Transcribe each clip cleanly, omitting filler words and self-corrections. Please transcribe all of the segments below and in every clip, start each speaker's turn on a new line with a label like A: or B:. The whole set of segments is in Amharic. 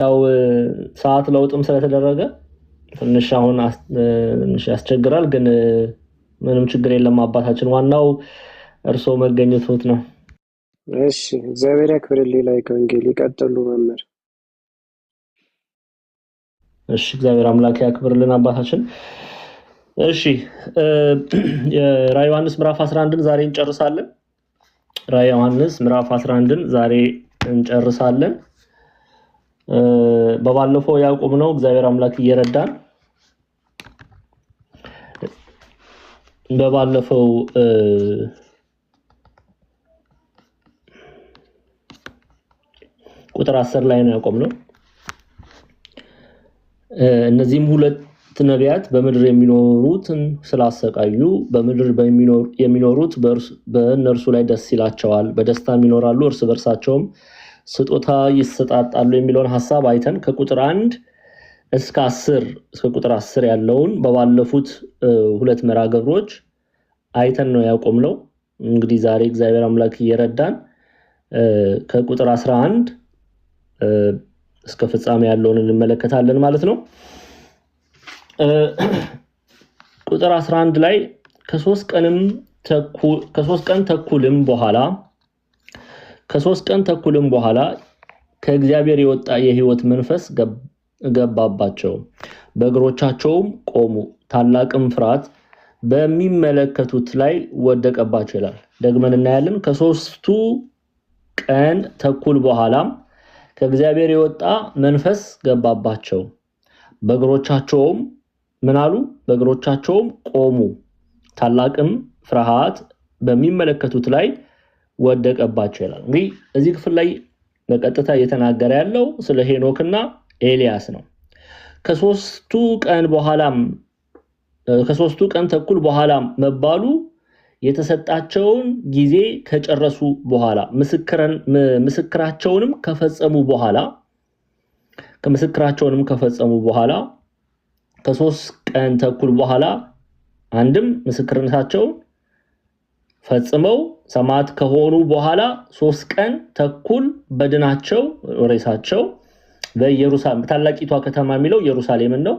A: ያው ሰዓት ለውጥም ስለተደረገ ትንሽ አሁን ትንሽ ያስቸግራል፣ ግን ምንም ችግር የለም። አባታችን ዋናው እርሶ መገኘቶት ነው።
B: እሺ እግዚአብሔር ያክብርልኝ። ላይ ከወንጌል ይቀጥሉ መምህር።
A: እሺ እግዚአብሔር አምላክ ያክብርልን አባታችን። እሺ ራዕየ ዮሐንስ ምዕራፍ 11ን ዛሬ እንጨርሳለን። ራዕየ ዮሐንስ ምዕራፍ 11ን ዛሬ እንጨርሳለን። በባለፈው ያቆምነው እግዚአብሔር አምላክ እየረዳን በባለፈው ቁጥር 10 ላይ ነው ያቆምነው። እነዚህም ሁለት ነቢያት በምድር የሚኖሩትን ስላሰቃዩ በምድር የሚኖሩት በእነርሱ ላይ ደስ ይላቸዋል፣ በደስታም ይኖራሉ፣ እርስ በርሳቸውም ስጦታ ይሰጣጣሉ የሚለውን ሐሳብ አይተን ከቁጥር 1 እስከ 10 ያለውን በባለፉት ሁለት መርሃ ግብሮች አይተን ነው ያቆምነው። እንግዲህ ዛሬ እግዚአብሔር አምላክ እየረዳን ከቁጥር 11 እስከ ፍጻሜ ያለውን እንመለከታለን ማለት ነው። ቁጥር 11 ላይ ከሶስት ቀን ተኩልም በኋላ ከእግዚአብሔር የወጣ የሕይወት መንፈስ ገባባቸው፣ በእግሮቻቸውም ቆሙ፣ ታላቅም ፍርሃት በሚመለከቱት ላይ ወደቀባቸው ይላል። ደግመን እናያለን። ከሶስቱ ቀን ተኩል በኋላም ከእግዚአብሔር የወጣ መንፈስ ገባባቸው፣ በእግሮቻቸውም ምን አሉ? በእግሮቻቸውም ቆሙ፣ ታላቅም ፍርሃት በሚመለከቱት ላይ ወደቀባቸው ይላል። እንግዲህ እዚህ ክፍል ላይ በቀጥታ እየተናገረ ያለው ስለ ሄኖክና ኤልያስ ነው። ከሶስቱ ቀን ተኩል በኋላ መባሉ የተሰጣቸውን ጊዜ ከጨረሱ በኋላ ምስክራቸውንም ከፈጸሙ በኋላ ከሶስት ቀን ተኩል በኋላ አንድም ምስክርነታቸውን ፈጽመው ሰማዕት ከሆኑ በኋላ 3 ቀን ተኩል በድናቸው ሬሳቸው በኢየሩሳሌም ታላቂቷ ከተማ የሚለው ኢየሩሳሌምን ነው፣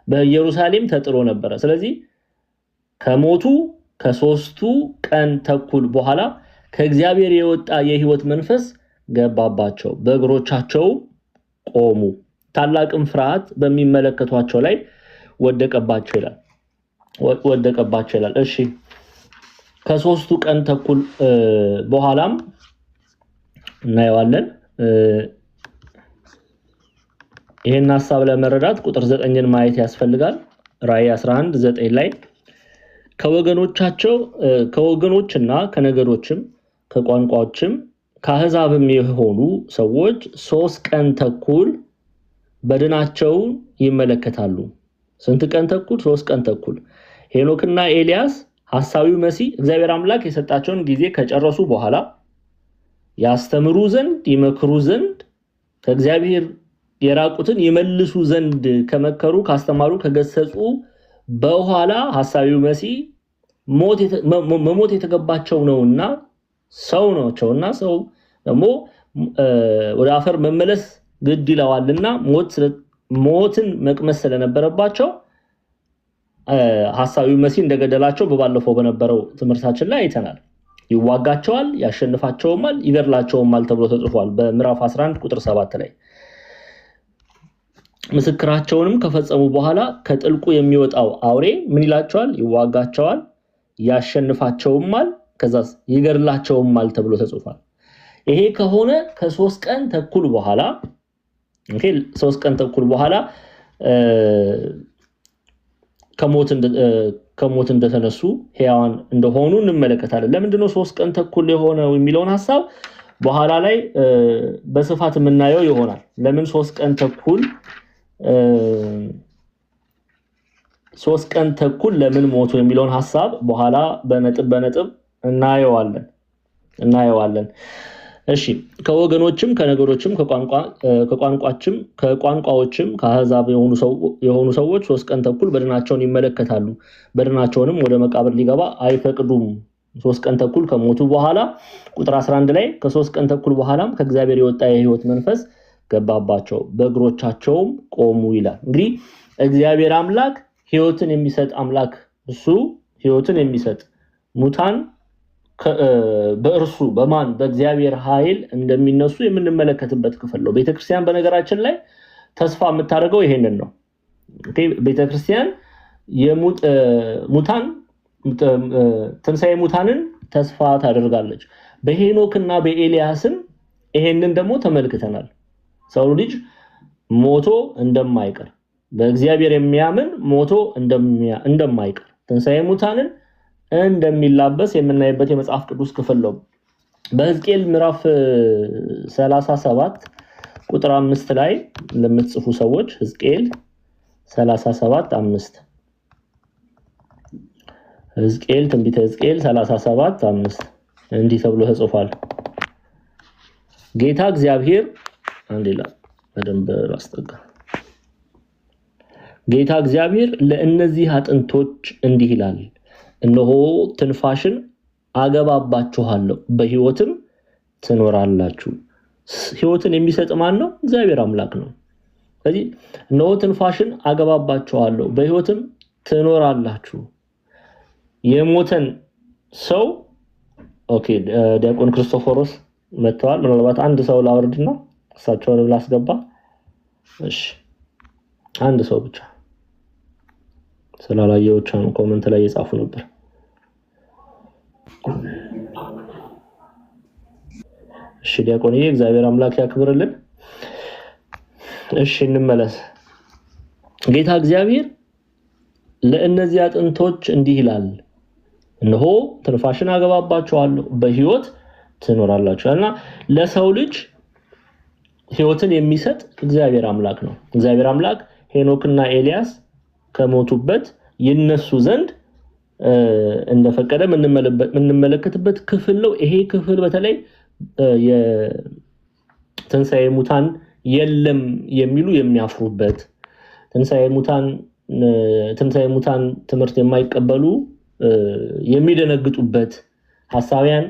A: በኢየሩሳሌም ተጥሎ ነበር። ስለዚህ ከሞቱ ከሶስቱ ቀን ተኩል በኋላ ከእግዚአብሔር የወጣ የሕይወት መንፈስ ገባባቸው፣ በእግሮቻቸው ቆሙ፣ ታላቅም ፍርሃት በሚመለከቷቸው ላይ ወደቀባቸው ይላል። እሺ ከሶስቱ ቀን ተኩል በኋላም እናየዋለን። ይሄን ሐሳብ ለመረዳት ቁጥር 9ን ማየት ያስፈልጋል። ራዕይ 11:9 ላይ ከወገኖችና ከነገዶችም ከቋንቋዎችም ከአሕዛብም የሆኑ ሰዎች 3 ቀን ተኩል በድናቸውን ይመለከታሉ። ስንት ቀን ተኩል? 3 ቀን ተኩል። ሄኖክና ኤልያስ ሐሳዊው መሲህ እግዚአብሔር አምላክ የሰጣቸውን ጊዜ ከጨረሱ በኋላ ያስተምሩ ዘንድ ይመክሩ ዘንድ ከእግዚአብሔር የራቁትን ይመልሱ ዘንድ ከመከሩ ካስተማሩ ከገሰጹ በኋላ ሐሳዊው መሲህ መሞት የተገባቸው ነውና ሰው ናቸውና ሰው ደግሞ ወደ አፈር መመለስ ግድ ይለዋልና ሞትን መቅመስ ስለነበረባቸው ሐሳዊው መሲህ እንደገደላቸው በባለፈው በነበረው ትምህርታችን ላይ አይተናል። ይዋጋቸዋል፣ ያሸንፋቸውማል፣ ይገድላቸውማል ተብሎ ተጽፏል በምዕራፍ 11 ቁጥር 7 ላይ። ምስክራቸውንም ከፈጸሙ በኋላ ከጥልቁ የሚወጣው አውሬ ምን ይላቸዋል? ይዋጋቸዋል፣ ያሸንፋቸውማል፣ ከዛስ ይገድላቸውማል ተብሎ ተጽፏል። ይሄ ከሆነ ከ3 ቀን ተኩል በኋላ 3 ቀን ተኩል በኋላ ከሞት እንደተነሱ ሕያዋን እንደሆኑ እንመለከታለን። ለምንድነው 3 ቀን ተኩል የሆነው የሚለውን ሐሳብ በኋላ ላይ በስፋት የምናየው ይሆናል። ለምን 3 ቀን ተኩል ለምን ሞቱ የሚለውን ሐሳብ በኋላ በነጥብ እናየዋለን። እሺ ከወገኖችም ከነገዶችም ከቋንቋዎችም ከአሕዛብ የሆኑ ሰዎች 3 ቀን ተኩል በድናቸውን ይመለከታሉ፣ በድናቸውንም ወደ መቃብር ሊገባ አይፈቅዱም። 3 ቀን ተኩል ከሞቱ በኋላ ቁጥር 11 ላይ ከ3 ቀን ተኩል በኋላም ከእግዚአብሔር የወጣ የሕይወት መንፈስ ገባባቸው፣ በእግሮቻቸውም ቆሙ ይላል። እንግዲህ እግዚአብሔር አምላክ ሕይወትን የሚሰጥ አምላክ እሱ ሕይወትን የሚሰጥ ሙታን በእርሱ በማን በእግዚአብሔር ኃይል እንደሚነሱ የምንመለከትበት ክፍል ነው። ቤተክርስቲያን በነገራችን ላይ ተስፋ የምታደርገው ይሄንን ነው። ቤተክርስቲያን ሙታን ትንሣኤ ሙታንን ተስፋ ታደርጋለች። በሄኖክና በኤልያስም ይሄንን ደግሞ ተመልክተናል። ሰው ልጅ ሞቶ እንደማይቀር በእግዚአብሔር የሚያምን ሞቶ እንደማይቀር ትንሣኤ ሙታንን እንደሚላበስ የምናይበት የመጽሐፍ ቅዱስ ክፍል ነው። በሕዝቅኤል ምዕራፍ 37 ቁጥር 5 ላይ ለምትጽፉ ሰዎች ሕዝቅኤል 37:5 ሕዝቅኤል ትንቢተ ሕዝቅኤል 37:5 እንዲህ ተብሎ ተጽፏል። ጌታ እግዚአብሔር አንዴላ በደንብ አስጠጋ። ጌታ እግዚአብሔር ለእነዚህ አጥንቶች እንዲህ ይላል፣ እነሆ ትንፋሽን አገባባችኋለሁ፣ በሕይወትም ትኖራላችሁ። ሕይወትን የሚሰጥ ማን ነው? እግዚአብሔር አምላክ ነው። ስለዚህ እነሆ ትንፋሽን አገባባችኋለሁ፣ በሕይወትም ትኖራላችሁ። የሞተን ሰው ዲያቆን ክርስቶፎሮስ መጥተዋል። ምናልባት አንድ ሰው ላወርድና እሳቸውን ላስገባ። እሺ አንድ ሰው ብቻ ስላላየዎቻን ኮሜንት ላይ የጻፉ ነበር። እሺ ዲያቆንዬ እግዚአብሔር አምላክ ያክብርልን። እሺ እንመለስ። ጌታ እግዚአብሔር ለእነዚህ አጥንቶች እንዲህ ይላል፣ እነሆ ትንፋሽን አገባባችኋለሁ፣ በሕይወት ትኖራላችሁ። እና ለሰው ልጅ ሕይወትን የሚሰጥ እግዚአብሔር አምላክ ነው። እግዚአብሔር አምላክ ሄኖክና ኤልያስ ከሞቱበት ይነሱ ዘንድ እንደፈቀደ የምንመለከትበት ክፍል ነው። ይሄ ክፍል በተለይ የትንሣኤ ሙታን የለም የሚሉ የሚያፍሩበት፣ ትንሣኤ ሙታን ትምህርት የማይቀበሉ የሚደነግጡበት፣ ሐሳቢያን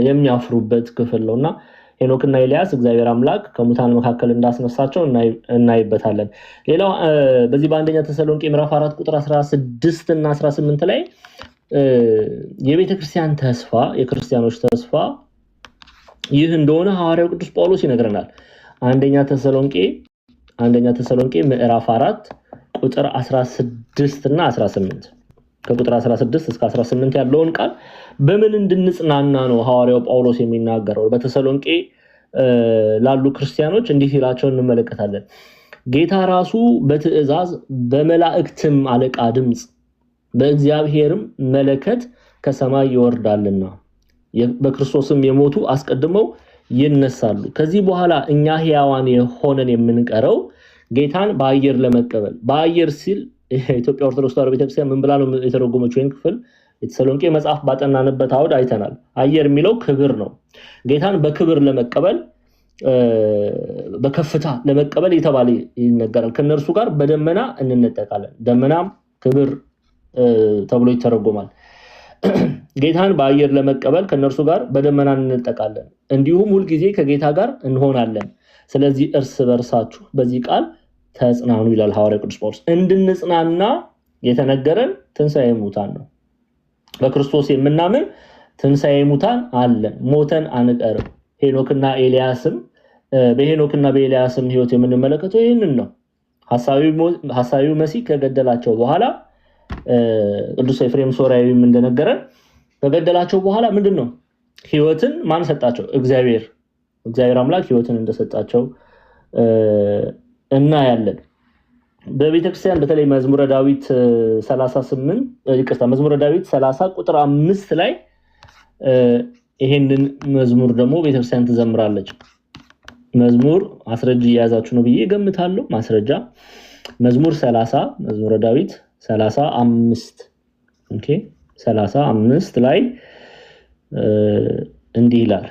A: የሚያፍሩበት ክፍል ነውና ሄኖክና ኤልያስ እግዚአብሔር አምላክ ከሙታን መካከል እንዳስነሳቸው እናይበታለን። ሌላው በዚህ በአንደኛ ተሰሎንቄ ምዕራፍ 4 ቁጥር 16 እና 18 ላይ የቤተክርስቲያን ተስፋ የክርስቲያኖች ተስፋ ይህ እንደሆነ ሐዋርያው ቅዱስ ጳውሎስ ይነግረናል። አንደኛ ተሰሎንቄ ምዕራፍ 4 ቁጥር 16 እና 18 ከቁጥር 16 እስከ 18 ያለውን ቃል በምን እንድንጽናና ነው ሐዋርያው ጳውሎስ የሚናገረው? በተሰሎንቄ ላሉ ክርስቲያኖች እንዲህ ሲላቸው እንመለከታለን። ጌታ ራሱ በትእዛዝ በመላእክትም አለቃ ድምፅ በእግዚአብሔርም መለከት ከሰማይ ይወርዳልና በክርስቶስም የሞቱ አስቀድመው ይነሳሉ። ከዚህ በኋላ እኛ ሕያዋን የሆነን የምንቀረው ጌታን በአየር ለመቀበል። በአየር ሲል የኢትዮጵያ ኦርቶዶክስ ተዋሕዶ ቤተክርስቲያን ምን ብላ ነው የተረጎመችው? ይህን ክፍል የተሰሎንቄ መጽሐፍ ባጠናንበት አውድ አይተናል። አየር የሚለው ክብር ነው። ጌታን በክብር ለመቀበል በከፍታ ለመቀበል የተባለ ይነገራል። ከነርሱ ጋር በደመና እንነጠቃለን። ደመናም ክብር ተብሎ ይተረጎማል። ጌታን በአየር ለመቀበል ከነርሱ ጋር በደመና እንነጠቃለን፣ እንዲሁም ሁልጊዜ ከጌታ ጋር እንሆናለን። ስለዚህ እርስ በርሳችሁ በዚህ ቃል ተጽናኑ ይላል ሐዋርያው ቅዱስ ጳውሎስ። እንድንጽናና የተነገረን ትንሣኤ ሙታን ነው። በክርስቶስ የምናምን ትንሣኤ ሙታን አለን፣ ሞተን አንቀርም። በሄኖክና በኤልያስም ሕይወት የምንመለከተው ይህንን ነው። ሐሳዊው መሲህ ከገደላቸው በኋላ ቅዱስ ኤፍሬም ሶርያዊም እንደነገረን ከገደላቸው በኋላ ምንድን ነው ሕይወትን ማን ሰጣቸው? እግዚአብሔር አምላክ ሕይወትን እንደሰጣቸው እናያለን። በቤተክርስቲያን በተለይ መዝሙረ ዳዊት 30 ቁጥር 5 ላይ ይሄንን መዝሙር ደግሞ ቤተክርስቲያን ትዘምራለች። መዝሙር ማስረጃ እየያዛችሁ ነው ብዬ ገምታለሁ። ማስረጃ መዝሙር መዝሙረ ዳዊት 35 ላይ እንዲህ ይላል፣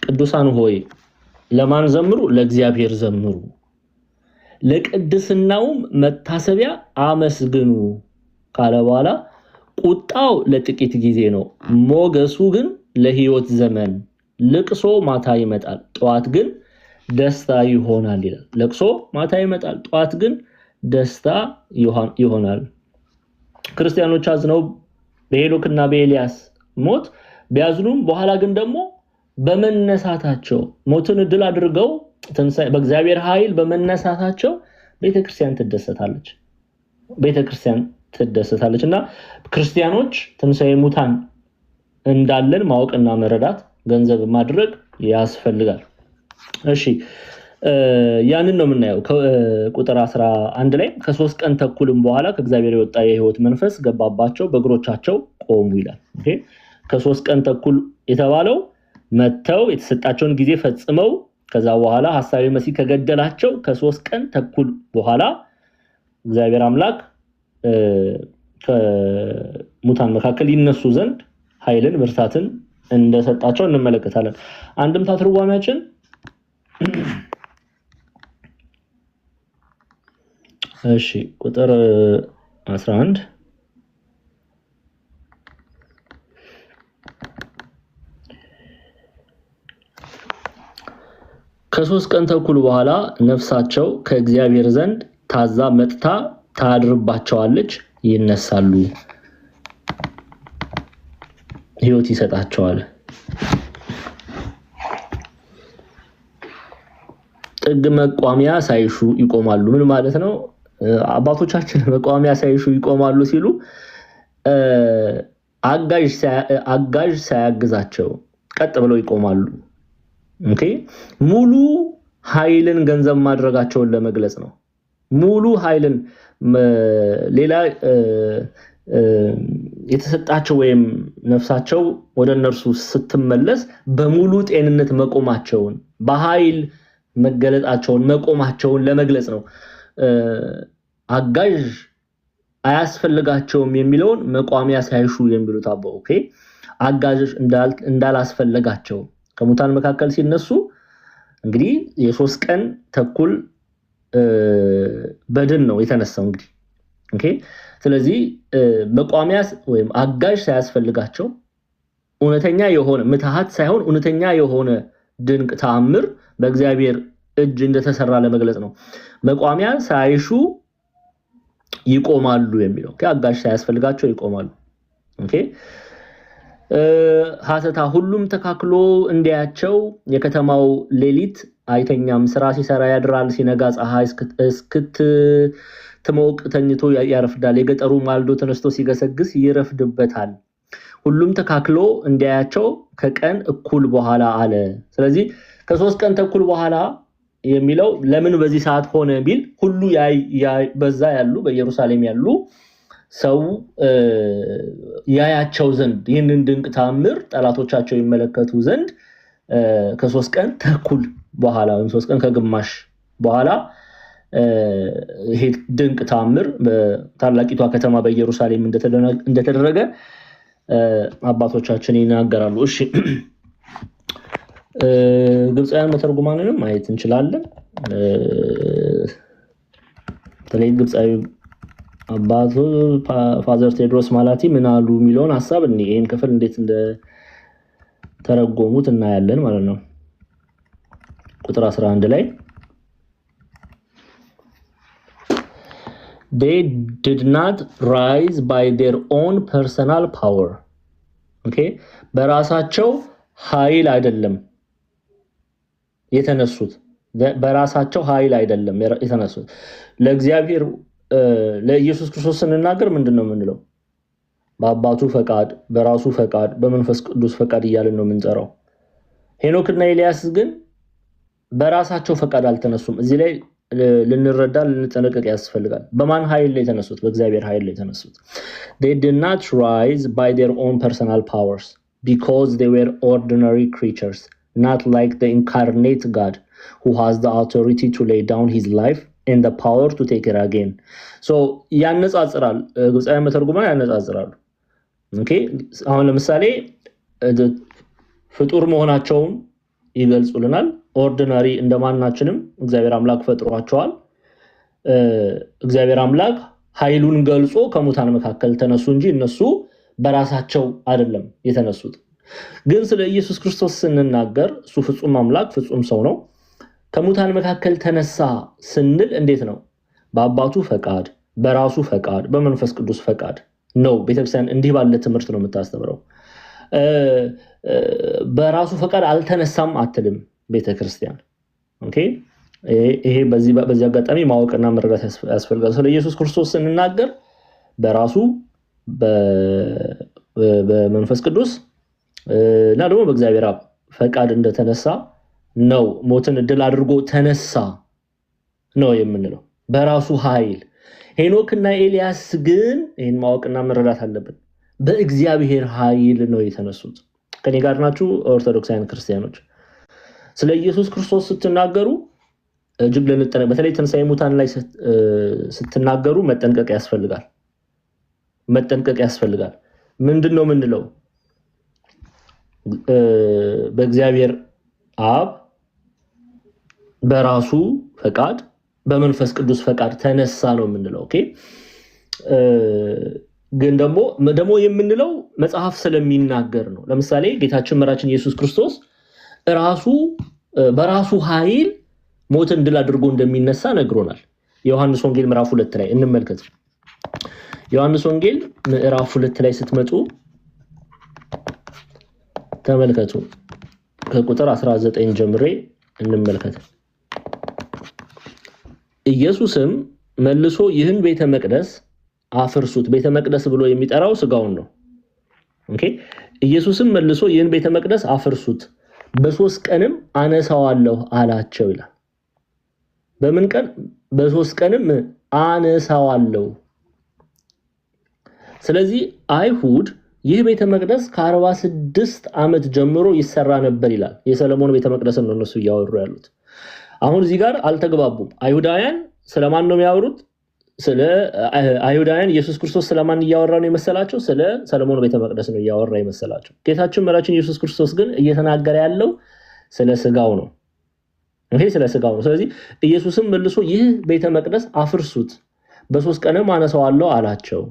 A: ቅዱሳን ሆይ ለማን ዘምሩ? ለእግዚአብሔር ዘምሩ፣ ለቅድስናውም መታሰቢያ አመስግኑ ካለ በኋላ ቁጣው ለጥቂት ጊዜ ነው፣ ሞገሱ ግን ለሕይወት ዘመን ልቅሶ ማታ ይመጣል፣ ጠዋት ግን ደስታ ይሆናል ይላል። ለቅሶ ማታ ይመጣል፣ ጠዋት ግን ደስታ ይሆናል። ክርስቲያኖች አዝነው በሄኖክና በኤልያስ ሞት ቢያዝኑም በኋላ ግን ደግሞ በመነሳታቸው ሞትን ድል አድርገው በእግዚአብሔር ኃይል በመነሳታቸው ቤተክርስቲያን ትደሰታለች እና ክርስቲያኖች ትንሣኤ ሙታን እንዳለን ማወቅና መረዳት ገንዘብ ማድረግ ያስፈልጋል። እሺ ያንን ነው የምናየው። ቁጥር 11 ላይ ከ3 ቀን ተኩልም በኋላ ከእግዚአብሔር የወጣ የሕይወት መንፈስ ገባባቸው፣ በእግሮቻቸው ቆሙ ይላል። ከ3 ቀን ተኩል የተባለው መተው የተሰጣቸውን ጊዜ ፈጽመው ከዛ በኋላ ሐሳዌ መሲህ ከገደላቸው ከ3 ቀን ተኩል በኋላ እግዚአብሔር አምላክ ከሙታን መካከል ይነሱ ዘንድ ኃይልን ብርታትን እንደሰጣቸው እንመለከታለን። አንድምታ ትርጓሜያችን እሺ ቁጥር 11 ከ3 ቀን ተኩል በኋላ ነፍሳቸው ከእግዚአብሔር ዘንድ ታዛ መጥታ ታድርባቸዋለች፣ ይነሳሉ፣ ሕይወት ይሰጣቸዋል። ጥግ መቋሚያ ሳይሹ ይቆማሉ። ምን ማለት ነው? አባቶቻችን መቋሚያ ሳይሹ ይቆማሉ ሲሉ አጋዥ ሳያግዛቸው ቀጥ ብለው ይቆማሉ። ሙሉ ኃይልን ገንዘብ ማድረጋቸውን ለመግለጽ ነው። ሙሉ ኃይልን ሌላ የተሰጣቸው ወይም ነፍሳቸው ወደ እነርሱ ስትመለስ በሙሉ ጤንነት መቆማቸውን በኃይል መገለጣቸውን መቆማቸውን ለመግለጽ ነው። አጋዥ አያስፈልጋቸውም የሚለውን መቋሚያ ሳይሹ የሚሉት አባው አጋዥ እንዳላስፈልጋቸው ከሙታን መካከል ሲነሱ እንግዲህ የ3 ቀን ተኩል በድን ነው የተነሳው እንግዲህ ስለዚህ መቋሚያ ወይም አጋዥ ሳያስፈልጋቸው እውነተኛ የሆነ ምትሃት ሳይሆን እውነተኛ የሆነ ድንቅ ተአምር በእግዚአብሔር እጅ እንደተሰራ ለመግለጽ ነው። መቋሚያ ሳይሹ ይቆማሉ የሚለው አጋዥ ሳያስፈልጋቸው ይቆማሉ። ሐተታ ሁሉም ተካክሎ እንዲያቸው የከተማው ሌሊት አይተኛም፣ ስራ ሲሰራ ያድራል፣ ሲነጋ ፀሐይ እስክትሞቅ ተኝቶ ያረፍዳል፣ የገጠሩ ማልዶ ተነስቶ ሲገሰግስ ይረፍድበታል። ሁሉም ተካክሎ እንዲያቸው ከቀን እኩል በኋላ አለ። ስለዚህ ከ3 ቀን ተኩል በኋላ የሚለው ለምን በዚህ ሰዓት ሆነ ቢል ሁሉ በዛ ያሉ በኢየሩሳሌም ያሉ ሰው ያያቸው ዘንድ ይህንን ድንቅ ተአምር ጠላቶቻቸው ይመለከቱ ዘንድ ከ3 ቀን ተኩል በኋላ ወይም 3 ቀን ከግማሽ በኋላ ይሄ ድንቅ ተአምር በታላቂቷ ከተማ በኢየሩሳሌም እንደተደረገ አባቶቻችን ይናገራሉ። እሺ ግብፃውያን መተርጉማንንም ማየት እንችላለን። በተለይ ግብፃዊ አባቱ ፋዘር ቴዎድሮስ ማላቲ ምን አሉ የሚለውን ሐሳብ ይሄን ክፍል እንዴት እንደተረጎሙት እናያለን ማለት ነው። ቁጥር 11 ላይ they did not rise by their own personal power በራሳቸው ኃይል አይደለም የተነሱት። በራሳቸው ኃይል አይደለም የተነሱት። ለእግዚአብሔር ለኢየሱስ ክርስቶስ ስንናገር ምንድነው የምንለው? በአባቱ ፈቃድ፣ በራሱ ፈቃድ፣ በመንፈስ ቅዱስ ፈቃድ እያልን ነው የምንጠራው። ሄኖክና ኤልያስ ግን በራሳቸው ፈቃድ አልተነሱም። እዚህ ላይ ልንረዳ ልንጠነቀቅ ያስፈልጋል። በማን ኃይል ላይ የተነሱት? በእግዚአብሔር ኃይል ላይ የተነሱት። they did not rise by their own personal powers because they were ordinary creatures, not like the incarnate God who has the authority to lay down his life and the power to take it again. so ያነጻጽራል። ግብፃውያን መተርጉማን ያነጻጽራሉ። አሁን ለምሳሌ ፍጡር መሆናቸውን ይገልጹልናል። ኦርዲናሪ እንደማናችንም እግዚአብሔር አምላክ ፈጥሯቸዋል። እግዚአብሔር አምላክ ኃይሉን ገልጾ ከሙታን መካከል ተነሱ እንጂ እነሱ በራሳቸው አይደለም የተነሱት። ግን ስለ ኢየሱስ ክርስቶስ ስንናገር እሱ ፍጹም አምላክ ፍጹም ሰው ነው። ከሙታን መካከል ተነሳ ስንል እንዴት ነው? በአባቱ ፈቃድ፣ በራሱ ፈቃድ፣ በመንፈስ ቅዱስ ፈቃድ ነው። ቤተክርስቲያን እንዲህ ባለ ትምህርት ነው የምታስተምረው። በራሱ ፈቃድ አልተነሳም አትልም ቤተክርስቲያን። ኦኬ፣ ይሄ በዚህ አጋጣሚ ማወቅና መረዳት ያስፈልጋል። ስለ ኢየሱስ ክርስቶስ ስንናገር በራሱ በመንፈስ ቅዱስ እና ደግሞ በእግዚአብሔር አብ ፈቃድ እንደተነሳ ነው። ሞትን ድል አድርጎ ተነሳ ነው የምንለው በራሱ ኃይል። ሄኖክና ኤልያስ ግን ይህን ማወቅና መረዳት አለብን። በእግዚአብሔር ኃይል ነው የተነሱት። ከኔ ጋር ናችሁ ኦርቶዶክሳውያን ክርስቲያኖች? ስለ ኢየሱስ ክርስቶስ ስትናገሩ እጅግ በተለይ ትንሣኤ ሙታን ላይ ስትናገሩ መጠንቀቅ ያስፈልጋል። ምንድን ነው የምንለው? በእግዚአብሔር አብ በራሱ ፈቃድ በመንፈስ ቅዱስ ፈቃድ ተነሳ ነው የምንለው። ኦኬ፣ ግን ደግሞ የምንለው መጽሐፍ ስለሚናገር ነው። ለምሳሌ ጌታችን መራችን ኢየሱስ ክርስቶስ በራሱ ኃይል ሞትን ድል አድርጎ እንደሚነሳ ነግሮናል። ዮሐንስ ወንጌል ምዕራፍ 2 ላይ እንመልከት። ዮሐንስ ወንጌል ምዕራፍ 2 ላይ ስትመጡ ተመልከቱ። ከቁጥር 19 ጀምሬ እንመልከት። ኢየሱስም መልሶ ይህን ቤተ መቅደስ አፍርሱት። ቤተ መቅደስ ብሎ የሚጠራው ስጋውን ነው። ኦኬ፣ ኢየሱስም መልሶ ይህን ቤተ መቅደስ አፍርሱት፣ በ3 ቀንም አነሳዋለሁ አላቸው ይላል። በምን ቀን? በ3 ቀንም አነሳዋለሁ። ስለዚህ አይሁድ ይህ ቤተ መቅደስ ከ46 ዓመት ጀምሮ ይሰራ ነበር ይላል። የሰለሞን ቤተ መቅደስን ነው እነሱ እያወሩ ያሉት። አሁን እዚህ ጋር አልተግባቡም። አይሁዳውያን ስለማን ነው የሚያወሩት? አይሁዳውያን ኢየሱስ ክርስቶስ ስለማን እያወራ ነው የመሰላቸው? ስለ ሰለሞን ቤተ መቅደስ ነው እያወራ የመሰላቸው። ጌታችን መራችን ኢየሱስ ክርስቶስ ግን እየተናገረ ያለው ስለ ስጋው ነው። ይሄ ስለ ስጋው ነው። ስለዚህ ኢየሱስም መልሶ ይህ ቤተ መቅደስ አፍርሱት፣ በ3 ቀንም አነሳዋለሁ አላቸው።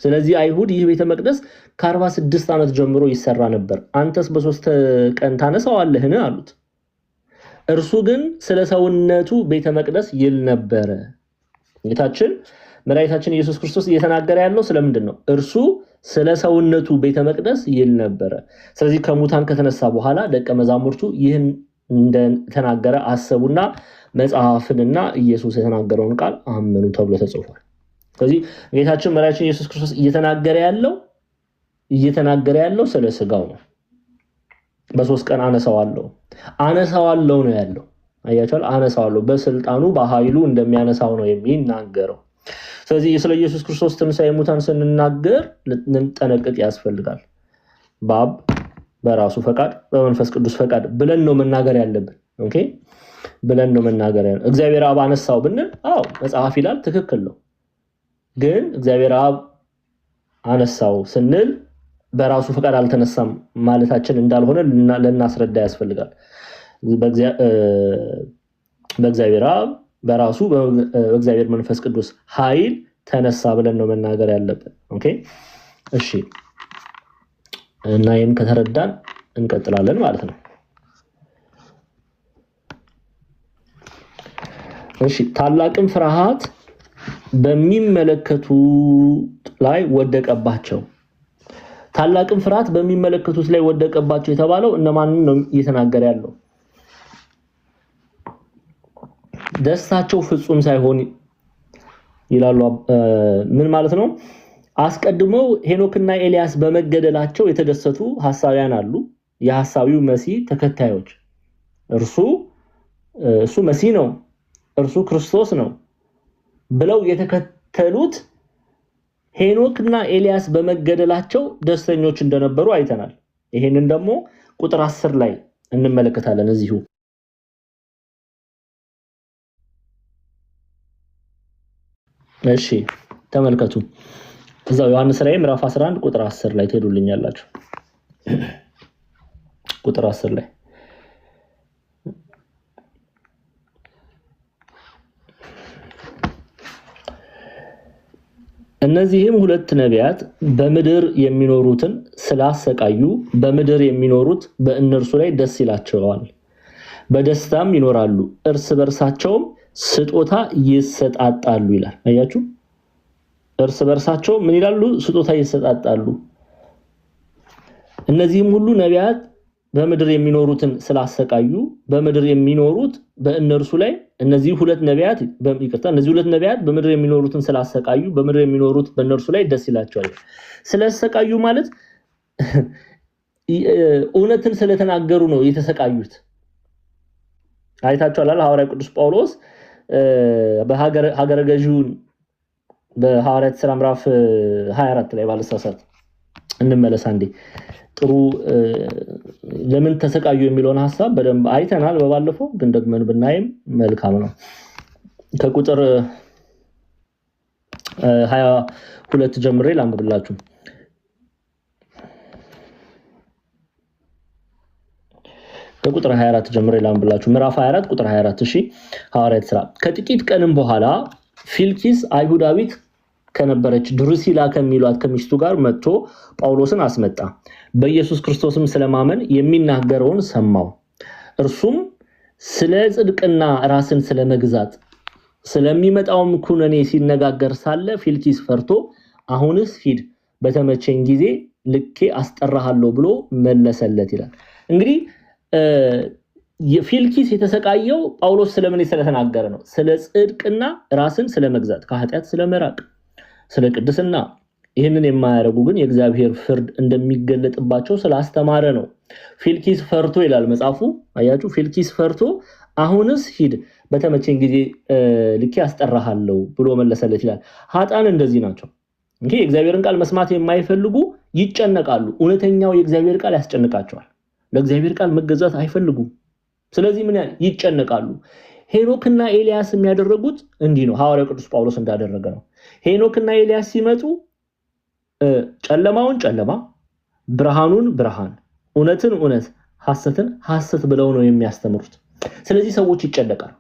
A: ስለዚህ አይሁድ ይህ ቤተ መቅደስ ከ46 ዓመት ጀምሮ ይሰራ ነበር፣ አንተስ በ3 ቀን ታነሳዋለህን አሉት። እርሱ ግን ስለ ሰውነቱ ቤተ መቅደስ ይል ነበረ። ጌታችን መድኃኒታችን ኢየሱስ ክርስቶስ እየተናገረ ያለው ስለምንድን ነው? እርሱ ስለ ሰውነቱ ቤተ መቅደስ ይል ነበረ። ስለዚህ ከሙታን ከተነሳ በኋላ ደቀ መዛሙርቱ ይህን እንደተናገረ አሰቡና መጽሐፍንና ኢየሱስ የተናገረውን ቃል አመኑ ተብሎ ተጽፏል። ስለዚህ ጌታችን መድኃኒታችን ኢየሱስ ክርስቶስ እየተናገረ ያለው ስለ ስጋው ነው። በ3 ቀን አነሳዋለሁ ነው ያለው። አያችኋል? አነሳዋለሁ፣ በስልጣኑ በኃይሉ እንደሚያነሳው ነው የሚናገረው። ስለዚህ ስለ ኢየሱስ ክርስቶስ ትንሣኤ ሙታን ስንናገር ልንጠነቀቅ ያስፈልጋል። በአብ በራሱ ፈቃድ በመንፈስ ቅዱስ ፈቃድ ብለን ነው መናገር ያለብን። ኦኬ፣ ብለን ነው መናገር ያለብን። እግዚአብሔር አብ አነሳው ብንል አዎ መጽሐፍ ይላል፣ ትክክል ነው። ግን እግዚአብሔር አብ አነሳው ስንል በራሱ ፈቃድ አልተነሳም ማለታችን እንዳልሆነ ልናስረዳ ያስፈልጋል። በእግዚአብሔር አብ በራሱ በእግዚአብሔር መንፈስ ቅዱስ ኃይል ተነሳ ብለን ነው መናገር ያለብን። ኦኬ፣ እሺ። እና ይህን ከተረዳን እንቀጥላለን ማለት ነው። እሺ፣ ታላቅም ፍርሃት በሚመለከቱት ላይ ወደቀባቸው። ታላቅም ፍርሃት በሚመለከቱት ላይ ወደቀባቸው የተባለው እነማንን ነው እየተናገረ ያለው? ደስታቸው ፍጹም ሳይሆን ይላሉ። ምን ማለት ነው? አስቀድመው ሄኖክና ኤልያስ በመገደላቸው የተደሰቱ ሐሳውያን አሉ። የሐሳዊው መሲህ ተከታዮች እርሱ መሲህ ነው፣ እርሱ ክርስቶስ ነው ብለው የተከተሉት ሄኖክና ኤልያስ በመገደላቸው ደስተኞች እንደነበሩ አይተናል። ይሄንን ደግሞ ቁጥር 10 ላይ እንመለከታለን። እዚሁ እሺ ተመልከቱ። እዛው ዮሐንስ ራዕይ ምዕራፍ 11 ቁጥር 10 ላይ ትሄዱልኛላችሁ። ቁጥር 10 ላይ እነዚህም ሁለት ነቢያት በምድር የሚኖሩትን ስላሰቃዩ በምድር የሚኖሩት በእነርሱ ላይ ደስ ይላቸዋል፣ በደስታም ይኖራሉ፣ እርስ በርሳቸውም ስጦታ ይሰጣጣሉ ይላል። አያችሁ፣ እርስ በርሳቸው ምን ይላሉ? ስጦታ ይሰጣጣሉ። እነዚህም ሁሉ ነቢያት በምድር የሚኖሩትን ስላሰቃዩ በምድር የሚኖሩት በእነርሱ ላይ እነዚህ ሁለት ነቢያት በምድር የሚኖሩትን ስላሰቃዩ በምድር የሚኖሩት በእነርሱ ላይ ደስ ይላቸዋል። ስለሰቃዩ ማለት እውነትን ስለተናገሩ ነው የተሰቃዩት። አይታችኋል። ሐዋርያ ቅዱስ ጳውሎስ በሀገረ ገዢውን በሐዋርያት ሥራ ምዕራፍ 24 ላይ ባለሳሳት እንመለስ አንዴ። ጥሩ ለምን ተሰቃዩ የሚለውን ሐሳብ በደንብ አይተናል በባለፈው፣ ግን ደግመን ብናይም መልካም ነው። ከቁጥር 22 ጀምሬ ላንብብላችሁ። ከቁጥር 24 ጀምሬ ላንብብላችሁ። ምዕራፍ 24 ቁጥር 24። እሺ፣ ሐዋርያት ሥራ። ከጥቂት ቀንም በኋላ ፊልኪስ አይሁዳዊት ከነበረች ድሩሲላ ከሚሏት ከሚስቱ ጋር መጥቶ ጳውሎስን አስመጣ። በኢየሱስ ክርስቶስም ስለማመን የሚናገረውን ሰማው። እርሱም ስለ ጽድቅና ራስን ስለመግዛት ስለሚመጣውም ኩነኔ ሲነጋገር ሳለ ፊልኪስ ፈርቶ አሁንስ ሂድ፣ በተመቸኝ ጊዜ ልኬ አስጠራሃለሁ ብሎ መለሰለት ይላል። እንግዲህ ፊልኪስ የተሰቃየው ጳውሎስ ስለምን ስለተናገረ ነው? ስለ ጽድቅና ራስን ስለመግዛት፣ ከኃጢአት ስለመራቅ፣ ስለ ቅድስና። ይህንን የማያደርጉ ግን የእግዚአብሔር ፍርድ እንደሚገለጥባቸው ስላስተማረ ነው። ፊልኪስ ፈርቶ ይላል መጽሐፉ። አያችሁ፣ ፊልኪስ ፈርቶ አሁንስ ሂድ፣ በተመቸኝ ጊዜ ልኬ አስጠራሃለሁ ብሎ መለሰለት ይላል። ኃጥአን እንደዚህ ናቸው። እንግዲህ የእግዚአብሔርን ቃል መስማት የማይፈልጉ ይጨነቃሉ። እውነተኛው የእግዚአብሔር ቃል ያስጨንቃቸዋል። ለእግዚአብሔር ቃል መገዛት አይፈልጉም። ስለዚህ ምን ይጨነቃሉ። ሄኖክና ኤልያስ የሚያደረጉት እንዲህ ነው። ሐዋርያው ቅዱስ ጳውሎስ እንዳደረገ ነው። ሄኖክና ኤልያስ ሲመጡ ጨለማውን ጨለማ፣ ብርሃኑን ብርሃን፣ እውነትን እውነት፣ ሐሰትን ሐሰት ብለው ነው የሚያስተምሩት። ስለዚህ ሰዎች ይጨነቃሉ።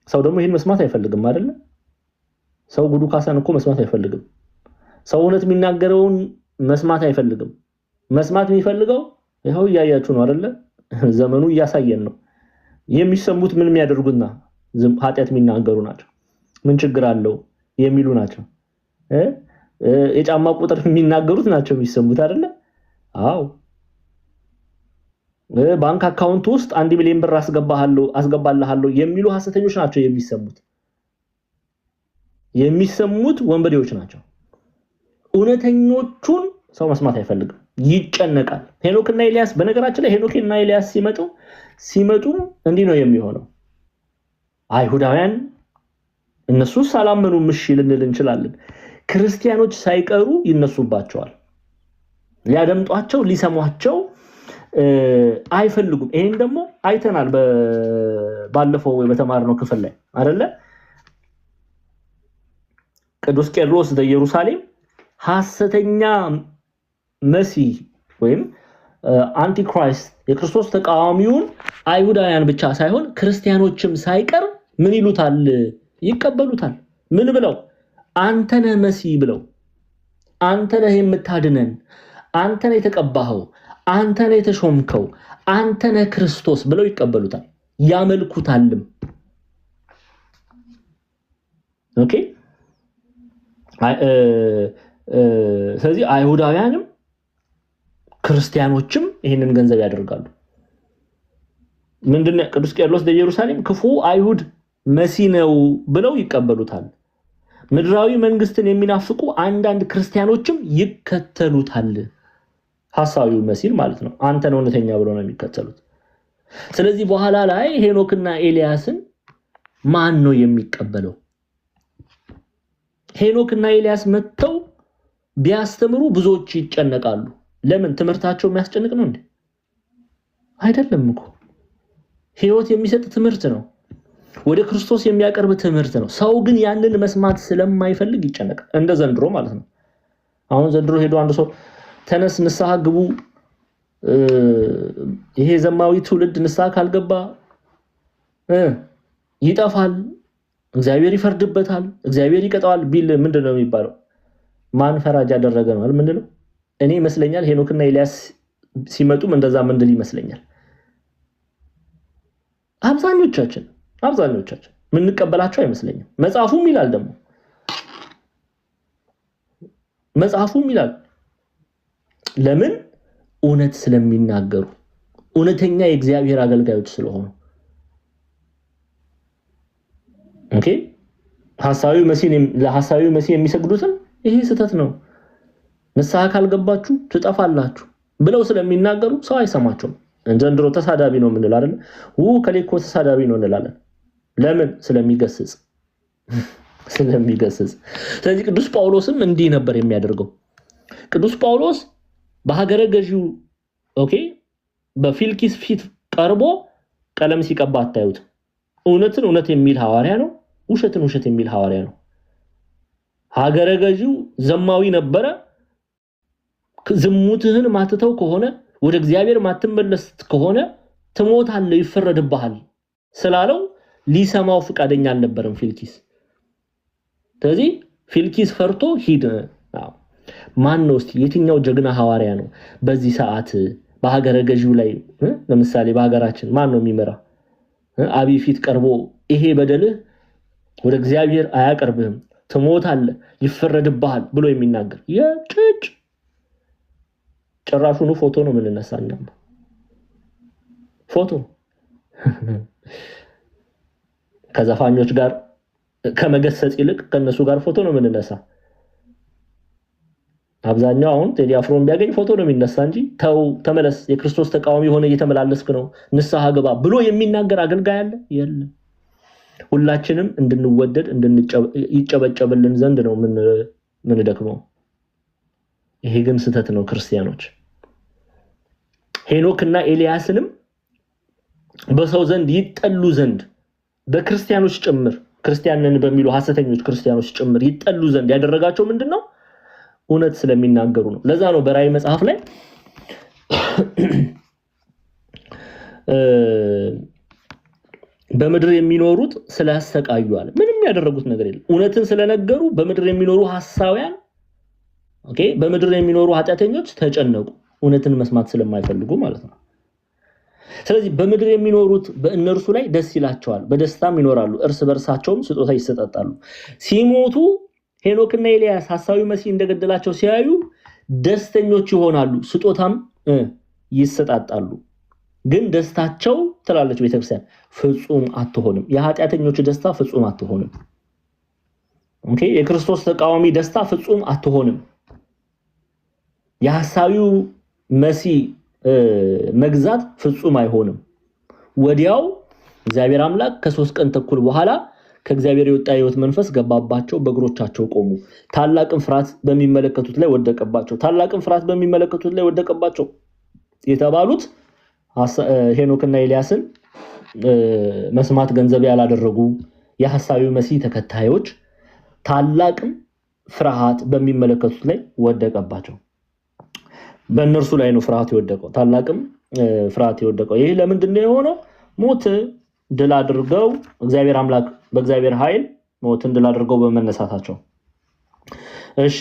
A: ሰው ደግሞ ይህን መስማት አይፈልግም አይደለ? ሰው ጉዱ ካሳን እኮ መስማት አይፈልግም። ሰው እውነት የሚናገረውን መስማት አይፈልግም። መስማት የሚፈልገው ይኸው እያያችሁ ነው አይደለ? ዘመኑ እያሳየን ነው። የሚሰሙት ምን የሚያደርጉና ኃጢአት የሚናገሩ ናቸው። ምን ችግር አለው የሚሉ ናቸው። የጫማ ቁጥር የሚናገሩት ናቸው የሚሰሙት አይደለ? አዎ። ባንክ አካውንት ውስጥ 1 ሚሊዮን ብር አስገባልሃለሁ የሚሉ ሐሰተኞች ናቸው የሚሰሙት። የሚሰሙት ወንበዴዎች ናቸው። እውነተኞቹን ሰው መስማት አይፈልግም፣ ይጨነቃል። ሄኖክና ኤልያስ፣ በነገራችን ላይ ሄኖክና ኤልያስ ሲመጡ እንዲህ ነው የሚሆነው። አይሁዳውያን እነሱ ሳላመኑም እሺ ልንል እንችላለን። ክርስቲያኖች ሳይቀሩ ይነሱባቸዋል። ሊያደምጧቸው ሊሰሟቸው አይፈልጉም። ይሄን ደግሞ አይተናል ባለፈው በተማርነው ክፍል ላይ አይደለ? ቅዱስ ቄርሎስ በኢየሩሳሌም ሐሰተኛ መሲህ ወይም አንቲክራይስት የክርስቶስ ተቃዋሚውን አይሁዳውያን ብቻ ሳይሆን ክርስቲያኖችም ሳይቀር ምን ይሉታል? ይቀበሉታል። ምን ብለው? አንተ ነህ መሲህ ብለው፣ አንተ ነህ የምታድነን፣ አንተ ነህ የተቀባኸው፣ አንተ ነህ የተሾምከው፣ አንተ ነህ ክርስቶስ ብለው ይቀበሉታል፣ ያመልኩታልም። ኦኬ። ስለዚህ አይሁዳውያንም ክርስቲያኖችም ይህንን ገንዘብ ያደርጋሉ። ምንድነው? ቅዱስ ቄርሎስ በኢየሩሳሌም ክፉ አይሁድ መሲህ ነው ብለው ይቀበሉታል። ምድራዊ መንግስትን የሚናፍቁ አንዳንድ ክርስቲያኖችም ይከተሉታል። ሐሳዊው መሲህ ማለት ነው። አንተ ነው እውነተኛ ብለው ነው የሚከተሉት። ስለዚህ በኋላ ላይ ሄኖክና ኤልያስን ማን ነው የሚቀበለው? ሄኖክና ኤልያስ መጥተው ቢያስተምሩ ብዙዎች ይጨነቃሉ። ለምን? ትምህርታቸው የሚያስጨንቅ ነው እንዴ? አይደለም እኮ። ሕይወት የሚሰጥ ትምህርት ነው። ወደ ክርስቶስ የሚያቀርብ ትምህርት ነው። ሰው ግን ያንን መስማት ስለማይፈልግ ይጨነቃል። እንደ ዘንድሮ ማለት ነው። አሁን ዘንድሮ ሄዶ አንድ ሰው ተነስ ንስሐ ግቡ፣ ይሄ ዘማዊ ትውልድ ንስሐ ካልገባ ይጠፋል፣ እግዚአብሔር ይፈርድበታል፣ እግዚአብሔር ይቀጣዋል ቢል ምንድነው የሚባለው? ማን ፈራጅ ያደረገ ነው አይደል ምንድነው? እኔ ይመስለኛል ሄኖክና ኤልያስ ሲመጡም እንደዛ ምንድል ይመስለኛል። አብዛኞቻችን ምንቀበላቸው አይመስለኝም። መጽሐፉም ይላል ደግሞ ለምን እውነት ስለሚናገሩ እውነተኛ የእግዚአብሔር አገልጋዮች ስለሆኑ። ኦኬ ለሐሳዊው መሲህ የሚሰግዱትን ይሄ ስህተት ነው፣ ንስሐ ካልገባችሁ ትጠፋላችሁ ብለው ስለሚናገሩ ሰው አይሰማቸውም። እንጀንድሮ ተሳዳቢ ነው ምንል አይደል? ከሌኮ ተሳዳቢ ነው እንላለን። ለምን? ስለሚገስጽ። ስለዚህ ቅዱስ ጳውሎስም እንዲህ ነበር የሚያደርገው። ቅዱስ ጳውሎስ በሀገረ ገዢው በፊልኪስ ፊት ቀርቦ ቀለም ሲቀባ አታዩት። እውነትን እውነት የሚል ሐዋርያ ነው፣ ውሸትን ውሸት የሚል ሐዋርያ ነው። ሀገረ ገዢው ዘማዊ ነበረ። ዝሙትህን ማትተው ከሆነ ወደ እግዚአብሔር ማትመለስ ከሆነ ትሞታለህ፣ ይፈረድብሃል ስላለው ሊሰማው ፍቃደኛ አልነበረም ፊልኪስ። ስለዚህ ፊልኪስ ፈርቶ ሂድ። ማን ነው እስቲ የትኛው ጀግና ሐዋርያ ነው በዚህ ሰዓት በሀገረ ገዢው ላይ ለምሳሌ በሀገራችን ማን ነው የሚመራ? አብይ ፊት ቀርቦ ይሄ በደልህ ወደ እግዚአብሔር አያቀርብህም፣ ትሞታለህ፣ ይፈረድብሃል ብሎ የሚናገር ጭራሹኑ ፎቶ ነው የምንነሳና ፎቶ ከዘፋኞች ጋር ከመገሰጽ ይልቅ ከነሱ ጋር ፎቶ ነው የምንነሳ። አብዛኛው አሁን ቴዲ አፍሮን ቢያገኝ ፎቶ ነው የሚነሳ እንጂ ተው ተመለስ፣ የክርስቶስ ተቃዋሚ ሆነ እየተመላለስክ ነው፣ ንስሐ ግባ ብሎ የሚናገር አገልጋይ አለ? የለም። ሁላችንም እንድንወደድ ይጨበጨብልን ዘንድ ነው ምን ደክመው። ይሄ ግን ስህተት ነው ክርስቲያኖች። ሄኖክና ኤልያስንም በሰው ዘንድ ይጠሉ ዘንድ በክርስቲያኖች ጭምር ክርስቲያንን በሚሉ ሐሰተኞች ክርስቲያኖች ጭምር ይጠሉ ዘንድ ያደረጋቸው ምንድነው? እውነት ስለሚናገሩ ነው። ለዛ ነው በራእይ መጽሐፍ ላይ በምድር የሚኖሩት ስላሰቃዩ አለ። ምንም ያደረጉት ነገር የለም። እውነትን ስለነገሩ በምድር የሚኖሩ ሐሳውያን በምድር የሚኖሩ ኃጢአተኞች ተጨነቁ፣ እውነትን መስማት ስለማይፈልጉ ማለት ነው። ስለዚህ በምድር የሚኖሩት በእነርሱ ላይ ደስ ይላቸዋል፣ በደስታም ይኖራሉ፣ እርስ በርሳቸውም ስጦታ ይሰጣጣሉ። ሲሞቱ ሄኖክና ኤልያስ ሐሳዊ መሲህ እንደገደላቸው ሲያዩ ደስተኞች ይሆናሉ፣ ስጦታም ይሰጣጣሉ። ግን ደስታቸው ትላለች ቤተክርስቲያን ፍጹም አትሆንም። የኃጢአተኞች ደስታ ፍጹም አትሆንም። የክርስቶስ ተቃዋሚ ደስታ ፍጹም አትሆንም። የሐሳዊው መሲህ መግዛት ፍጹም አይሆንም። ወዲያው እግዚአብሔር አምላክ ከ3 ቀን ተኩል በኋላ ከእግዚአብሔር የወጣ የሕይወት መንፈስ ገባባቸው፣ በእግሮቻቸው ቆሙ። ታላቅም ፍርሃት በሚመለከቱት ላይ ወደቀባቸው የተባሉት ሄኖክና ኤልያስን መስማት ገንዘብ ያላደረጉ የሐሳዊው መሲህ ተከታዮች ታላቅም ፍርሃት በሚመለከቱት ላይ ወደቀባቸው። በእነርሱ ላይ ነው ፍርሃት የወደቀው፣ ታላቅም ፍርሃት የወደቀው። ይህ ለምንድን ነው የሆነው? ሞት ድል አድርገው እግዚአብሔር አምላክ በእግዚአብሔር ኃይል ሞትን ድል አድርገው በመነሳታቸው። እሺ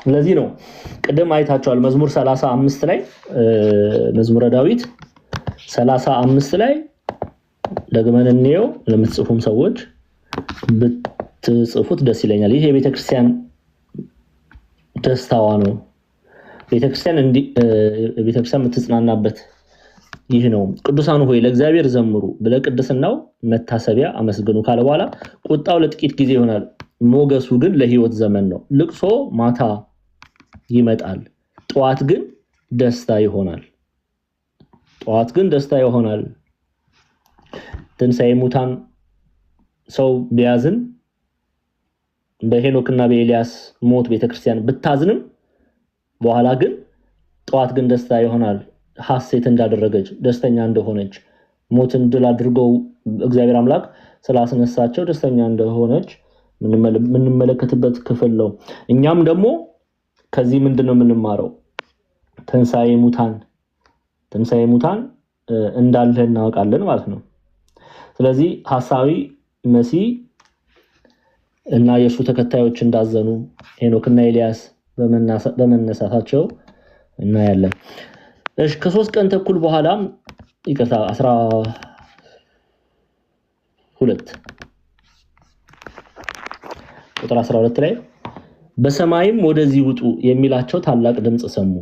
A: ለዚህ ነው ቅድም አይታችኋል መዝሙር 35 ላይ መዝሙረ ዳዊት 35 ላይ ደግመን እንየው። ለምትጽፉም ሰዎች ብትጽፉት ደስ ይለኛል። ይሄ የቤተክርስቲያን ደስታዋ ነው። ቤተክርስቲያን የምትጽናናበት ይህ ነው። ቅዱሳኑ ሆይ ለእግዚአብሔር ዘምሩ፣ ለቅድስናው መታሰቢያ አመስግኑ ካለ በኋላ ቁጣው ለጥቂት ጊዜ ይሆናል፣ ሞገሱ ግን ለሕይወት ዘመን ነው። ልቅሶ ማታ ይመጣል፣ ጠዋት ግን ደስታ ይሆናል። ትንሣኤ ሙታን ሰው ቢያዝን በሄኖክና በኤልያስ ሞት ቤተክርስቲያን ብታዝንም በኋላ ግን ጠዋት ግን ደስታ ይሆናል። ሐሴት እንዳደረገች ደስተኛ እንደሆነች ሞትን ድል አድርገው እግዚአብሔር አምላክ ስላስነሳቸው ደስተኛ እንደሆነች የምንመለከትበት ክፍል ነው። እኛም ደግሞ ከዚህ ምንድነው የምንማረው? ትንሣኤ ሙታን እንዳለ እናውቃለን ማለት ነው። ስለዚህ ሐሳዊ መሲህ እና የእሱ ተከታዮች እንዳዘኑ ሄኖክና ኤልያስ በመነሳታቸው እናያለን። እሺ ከ3 ቀን ተኩል በኋላ ይቅርታ 12 ቁጥር 12 ላይ በሰማይም ወደዚህ ውጡ የሚላቸው ታላቅ ድምጽ ሰሙ።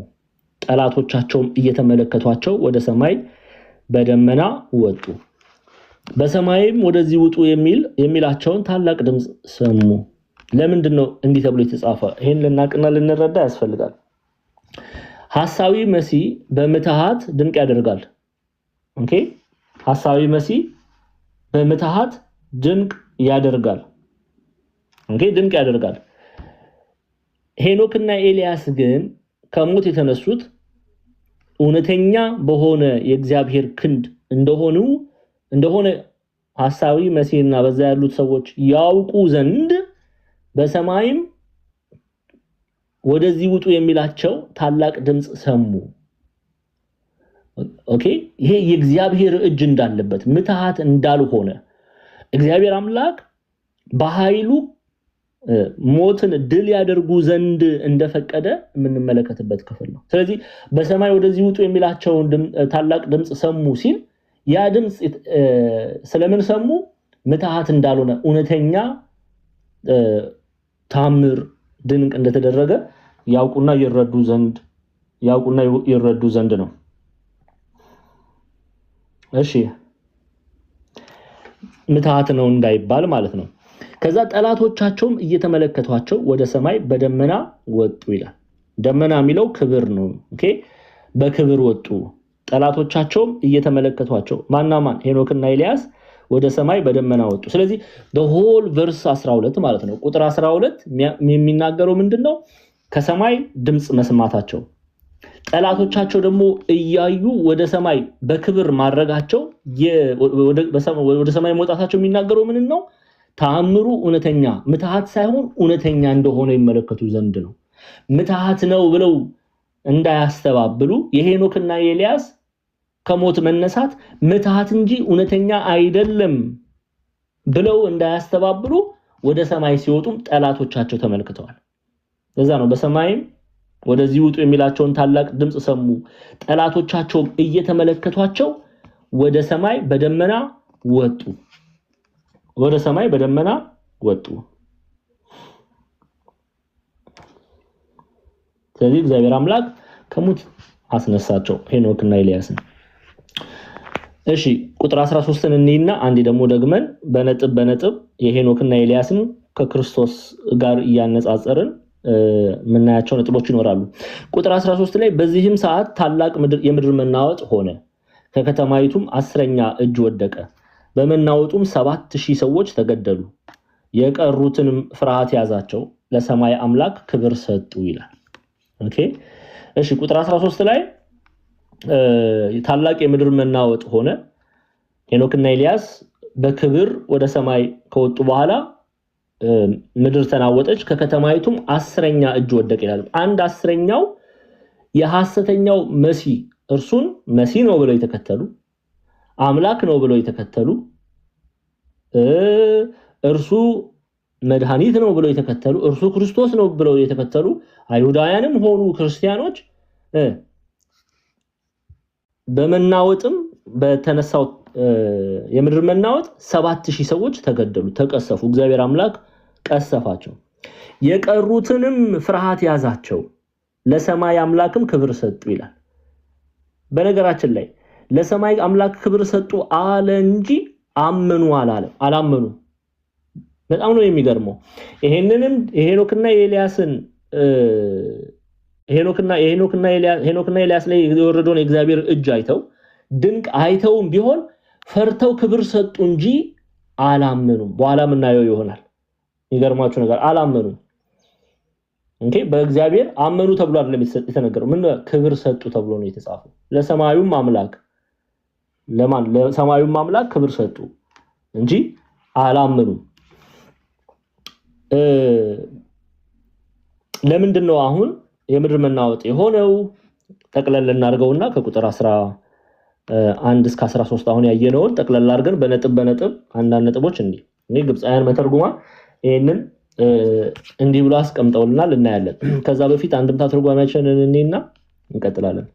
A: ጠላቶቻቸውም እየተመለከቷቸው ወደ ሰማይ በደመና ወጡ። በሰማይም ወደዚህ ውጡ የሚላቸውን ታላቅ ድምጽ ሰሙ። ለምንድን ነው እንዲህ ተብሎ የተጻፈ? ይሄን ልናቅና ልንረዳ ያስፈልጋል። ሐሳዊ መሲህ በምትሃት ድንቅ ያደርጋል። ኦኬ ሐሳዊ መሲህ በምትሃት ድንቅ ያደርጋል። ኦኬ ድንቅ ያደርጋል። ሄኖክና ኤልያስ ግን ከሞት የተነሱት እውነተኛ በሆነ የእግዚአብሔር ክንድ እንደሆነ ሐሳዊ መሲህና በዛ ያሉት ሰዎች ያውቁ ዘንድ በሰማይም ወደዚህ ውጡ የሚላቸው ታላቅ ድምጽ ሰሙ። ኦኬ ይሄ የእግዚአብሔር እጅ እንዳለበት ምትሃት እንዳልሆነ እግዚአብሔር አምላክ በኃይሉ ሞትን ድል ያደርጉ ዘንድ እንደፈቀደ የምንመለከትበት ክፍል ነው። ስለዚህ በሰማይ ወደዚህ ውጡ የሚላቸውን ታላቅ ድምጽ ሰሙ ሲል ያ ድምጽ ስለምን ሰሙ? ምትሃት እንዳልሆነ እውነተኛ ታምር ድንቅ እንደተደረገ ያውቁና ይረዱ ዘንድ ነው። እሺ ምትሃት ነው እንዳይባል ማለት ነው። ከዛ ጠላቶቻቸውም እየተመለከቷቸው ወደ ሰማይ በደመና ወጡ ይላል። ደመና የሚለው ክብር ነው። ኦኬ በክብር ወጡ። ጠላቶቻቸውም እየተመለከቷቸው ማን? ሄኖክና ኤልያስ ወደ ሰማይ በደመና ወጡ። ስለዚህ the whole verse 12 ማለት ነው። ቁጥር 12 የሚናገረው ምንድነው? ከሰማይ ድምጽ መስማታቸው፣ ጠላቶቻቸው ደግሞ እያዩ ወደ ሰማይ በክብር ማድረጋቸው፣ ወደ ሰማይ መውጣታቸው የሚናገረው ምን ነው? ተአምሩ እውነተኛ ምትሃት ሳይሆን እውነተኛ እንደሆነ ይመለከቱ ዘንድ ነው። ምትሃት ነው ብለው እንዳያስተባብሉ የሄኖክና የኤልያስ ከሞት መነሳት ምትሃት እንጂ እውነተኛ አይደለም ብለው እንዳያስተባብሉ ወደ ሰማይ ሲወጡም ጠላቶቻቸው ተመልክተዋል። ለዛ ነው በሰማይም ወደዚህ ውጡ የሚላቸውን ታላቅ ድምጽ ሰሙ። ጠላቶቻቸው እየተመለከቷቸው ወደ ሰማይ በደመና ወጡ። ወደ ሰማይ በደመና ወጡ። ስለዚህ እግዚአብሔር አምላክ ከሞት አስነሳቸው ሄኖክና ኤልያስን። እሺ ቁጥር 13ን እንይና አንዴ ደግሞ ደግመን በነጥብ የሄኖክና ኤልያስን ከክርስቶስ ጋር እያነጻጸርን ምናያቸው ነጥቦች ይኖራሉ። ቁጥር 13 ላይ በዚህም ሰዓት ታላቅ የምድር መናወጥ ሆነ፣ ከከተማይቱም 10ኛ እጅ ወደቀ፣ በመናወጡም 7000 ሰዎች ተገደሉ፣ የቀሩትንም ፍርሃት ያዛቸው፣ ለሰማይ አምላክ ክብር ሰጡ ይላል። ኦኬ እሺ ቁጥር 13 ላይ ታላቅ የምድር መናወጥ ሆነ፣ ሄኖክና ኤልያስ በክብር ወደ ሰማይ ከወጡ በኋላ ምድር ተናወጠች፣ ከከተማይቱም 10ኛ እጅ ወደቀ ይላል። አንድ 10ኛው የሐሰተኛው መሲህ እርሱን መሲህ ነው ብለው የተከተሉ፣ አምላክ ነው ብለው የተከተሉ፣ እርሱ መድኃኒት ነው ብለው የተከተሉ፣ እርሱ ክርስቶስ ነው ብለው የተከተሉ አይሁዳውያንም ሆኑ ክርስቲያኖች በመናወጥም በተነሳው የምድር መናወጥ 7000 ሰዎች ተገደሉ፣ ተቀሰፉ። እግዚአብሔር አምላክ ቀሰፋቸው፣ የቀሩትንም ፍርሃት ያዛቸው፣ ለሰማይ አምላክም ክብር ሰጡ ይላል። በነገራችን ላይ ለሰማይ አምላክ ክብር ሰጡ አለ እንጂ አመኑ አላለም። አላመኑ። በጣም ነው የሚገርመው። ይሄንንም የሄኖክና የኤልያስን ሄኖክና ኤልያስ ላይ የወረደውን የእግዚአብሔር እጅ አይተው ድንቅ አይተውም ቢሆን ፈርተው ክብር ሰጡ እንጂ አላመኑም። በኋላ ምናየው ይሆናል። ይገርማችሁ ነገር አላመኑም። ኦኬ በእግዚአብሔር አመኑ ተብሎ አይደለም የተነገረው። ምን ክብር ሰጡ ተብሎ ነው የተጻፈው። ለሰማዩም አምላክ ለሰማዩም አምላክ ክብር ሰጡ እንጂ አላመኑም። ለምንድነው አሁን የምድር መናወጥ የሆነው? ጠቅለል እናድርገውና ከቁጥር 1 እስከ 13 አሁን ያየነውን ጠቅለል አድርገን በነጥብ አንዳንድ ነጥቦች እኔ ግብፃውያን መተርጉማን ይሄንን እንዲህ ብሎ አስቀምጠውልናል እናያለን። ከዛ በፊት አንድምታ ትርጓሜያችንን እንይና እንቀጥላለን።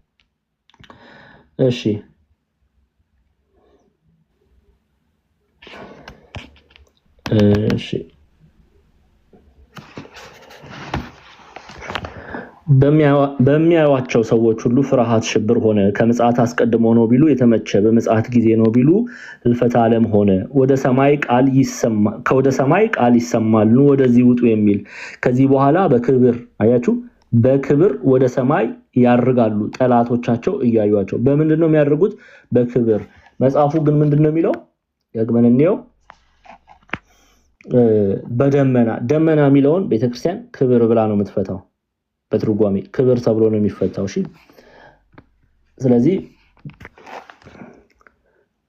A: እሺ በሚያዩዋቸው ሰዎች ሁሉ ፍርሃት ሽብር ሆነ። ከምጽአት አስቀድሞ ነው ቢሉ የተመቸ፣ በምጽአት ጊዜ ነው ቢሉ ህልፈተ ዓለም ሆነ። ከወደ ሰማይ ቃል ይሰማል ኑ ወደዚህ ውጡ የሚል። ከዚህ በኋላ በክብር አያችሁ፣ በክብር ወደ ሰማይ ያርጋሉ ጠላቶቻቸው እያዩዋቸው። በምንድን ነው የሚያደርጉት? በክብር። መጽሐፉ ግን ምንድን ነው የሚለው? ደግመን እንየው። በደመና። ደመና የሚለውን ቤተክርስቲያን ክብር ብላ ነው የምትፈታው። በትርጓሜ ክብር ተብሎ ነው የሚፈታው። እሺ፣ ስለዚህ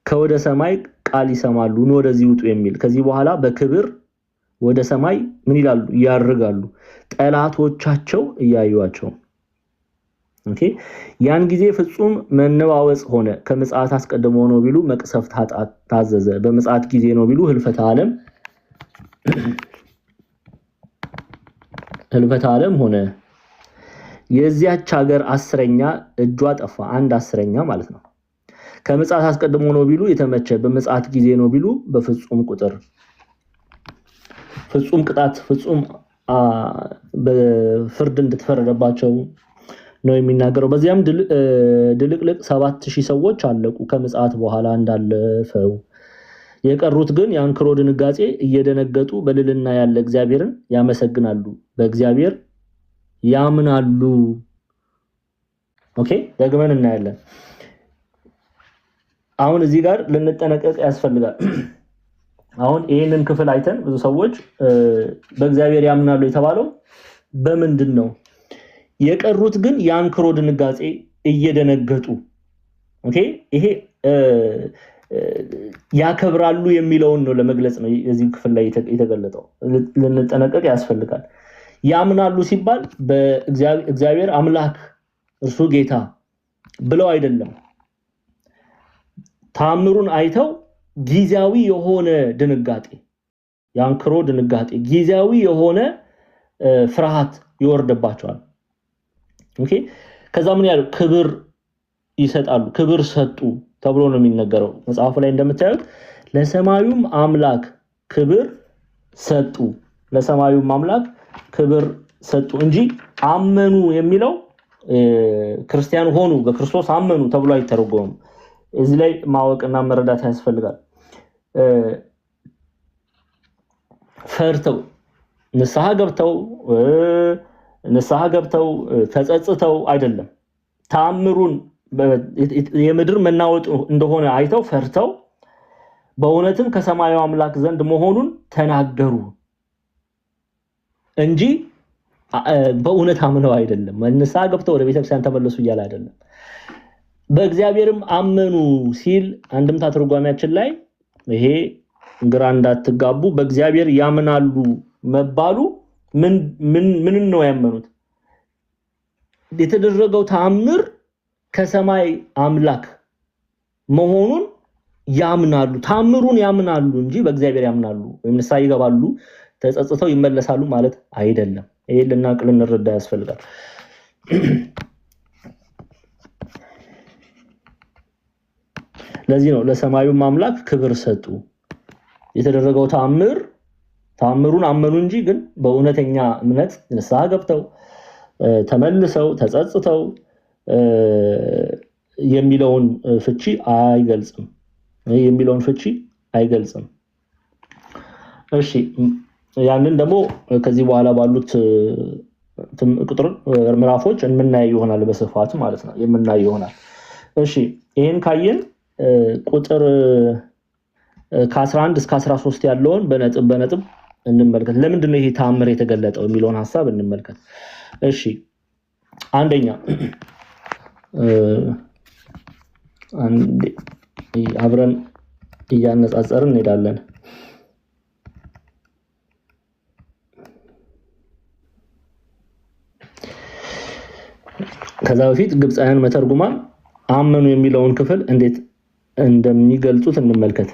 A: ከወደ ሰማይ ቃል ይሰማሉ ኑ ወደዚህ ውጡ የሚል። ከዚህ በኋላ በክብር ወደ ሰማይ ምን ይላሉ? ያርጋሉ ጠላቶቻቸው እያዩዋቸው። ኦኬ፣ ያን ጊዜ ፍጹም መነዋወጽ ሆነ። ከምጽአት አስቀድሞ ነው ቢሉ መቅሰፍት ታዘዘ፣ በምጽአት ጊዜ ነው ቢሉ ህልፈተ ዓለም ሆነ። የዚያች ሀገር 10ኛ እጇ ጠፋ። 1/10 ማለት ነው። ከምጽአት አስቀድሞ ነው ቢሉ የተመቸ፣ በምጽአት ጊዜ ነው ቢሉ በፍጹም ቁጥር፣ ፍጹም ቅጣት፣ ፍጹም በፍርድ እንድትፈረደባቸው ነው የሚናገረው። በዚያም ድልቅልቅ 7000 ሰዎች አለቁ ከምጽአት በኋላ እንዳለፈው። የቀሩት ግን የአንክሮ ድንጋጼ እየደነገጡ በልልና ያለ እግዚአብሔርን ያመሰግናሉ፣ በእግዚአብሔር ያምናሉ። ኦኬ፣ ደግመን እናያለን። አሁን እዚህ ጋር ልንጠነቀቅ ያስፈልጋል። አሁን ይሄንን ክፍል አይተን ብዙ ሰዎች በእግዚአብሔር ያምናሉ የተባለው በምንድን ነው? የቀሩት ግን የአንክሮ ድንጋጼ እየደነገጡ ኦኬ፣ ይሄ ያከብራሉ የሚለውን ነው ለመግለጽ ነው እዚህ ክፍል ላይ የተገለጠው። ልንጠነቀቅ ያስፈልጋል። ያምናሉ ሲባል በእግዚአብሔር አምላክ እርሱ ጌታ ብለው አይደለም። ተአምሩን አይተው ጊዜያዊ የሆነ ድንጋጤ፣ የአንክሮ ድንጋጤ፣ ጊዜያዊ የሆነ ፍርሃት ይወርድባቸዋል። ኦኬ፣ ከዛ ምን ያለው ክብር ይሰጣሉ። ክብር ሰጡ ተብሎ ነው የሚነገረው መጽሐፉ ላይ እንደምታዩት። ለሰማዩም አምላክ ክብር ሰጡ፣ ለሰማዩም አምላክ ክብር ሰጡ እንጂ አመኑ የሚለው ክርስቲያን ሆኑ በክርስቶስ አመኑ ተብሎ አይተረጎምም። እዚህ ላይ ማወቅና መረዳት ያስፈልጋል። ፈርተው ንስሐ ገብተው ተጸጽተው አይደለም። ተአምሩን የምድር መናወጥ እንደሆነ አይተው ፈርተው በእውነትም ከሰማያዊ አምላክ ዘንድ መሆኑን ተናገሩ እንጂ በእውነት አምነው አይደለም። ንስሐ ገብተው ወደ ቤተክርስቲያን ተመለሱ እያለ አይደለም። በእግዚአብሔርም አመኑ ሲል አንድምታ ትርጓሜያችን ላይ ይሄ ግራ እንዳትጋቡ፣ በእግዚአብሔር ያምናሉ መባሉ ምን ነው ያመኑት? የተደረገው ተአምር ከሰማይ አምላክ መሆኑን ያምናሉ። ተአምሩን ያምናሉ እንጂ በእግዚአብሔር ያምናሉ ወይም ንስሐ ይገባሉ ተጸጽተው ይመለሳሉ ማለት አይደለም። ይሄ ልናውቅ ልንረዳ ያስፈልጋል። ለዚህ ነው ለሰማዩም አምላክ ክብር ሰጡ። የተደረገው ተአምሩን አመኑ እንጂ ግን በእውነተኛ እምነት ንስሐ ገብተው ተመልሰው ተጸጽተው የሚለውን ፍቺ አይገልጽም። እሺ፣ ያንን ደግሞ ከዚህ በኋላ ባሉት ቁጥር ምዕራፎች የምናየው ይሆናል፣ በስፋት ማለት ነው የምናየው ይሆናል። እሺ፣ ይሄን ካየን ቁጥር ከ11 እስከ 13 ያለውን በነጥብ እንመልከት። ለምንድን ነው ይሄ ተአምር የተገለጠው የሚለውን ሐሳብ እንመልከት። እሺ፣ አንደኛ አብረን እያነጻጸርን እንሄዳለን። ከዛ በፊት ግብፃውያን መተርጉማን አመኑ የሚለውን ክፍል እንዴት እንደሚገልጹት እንመልከት።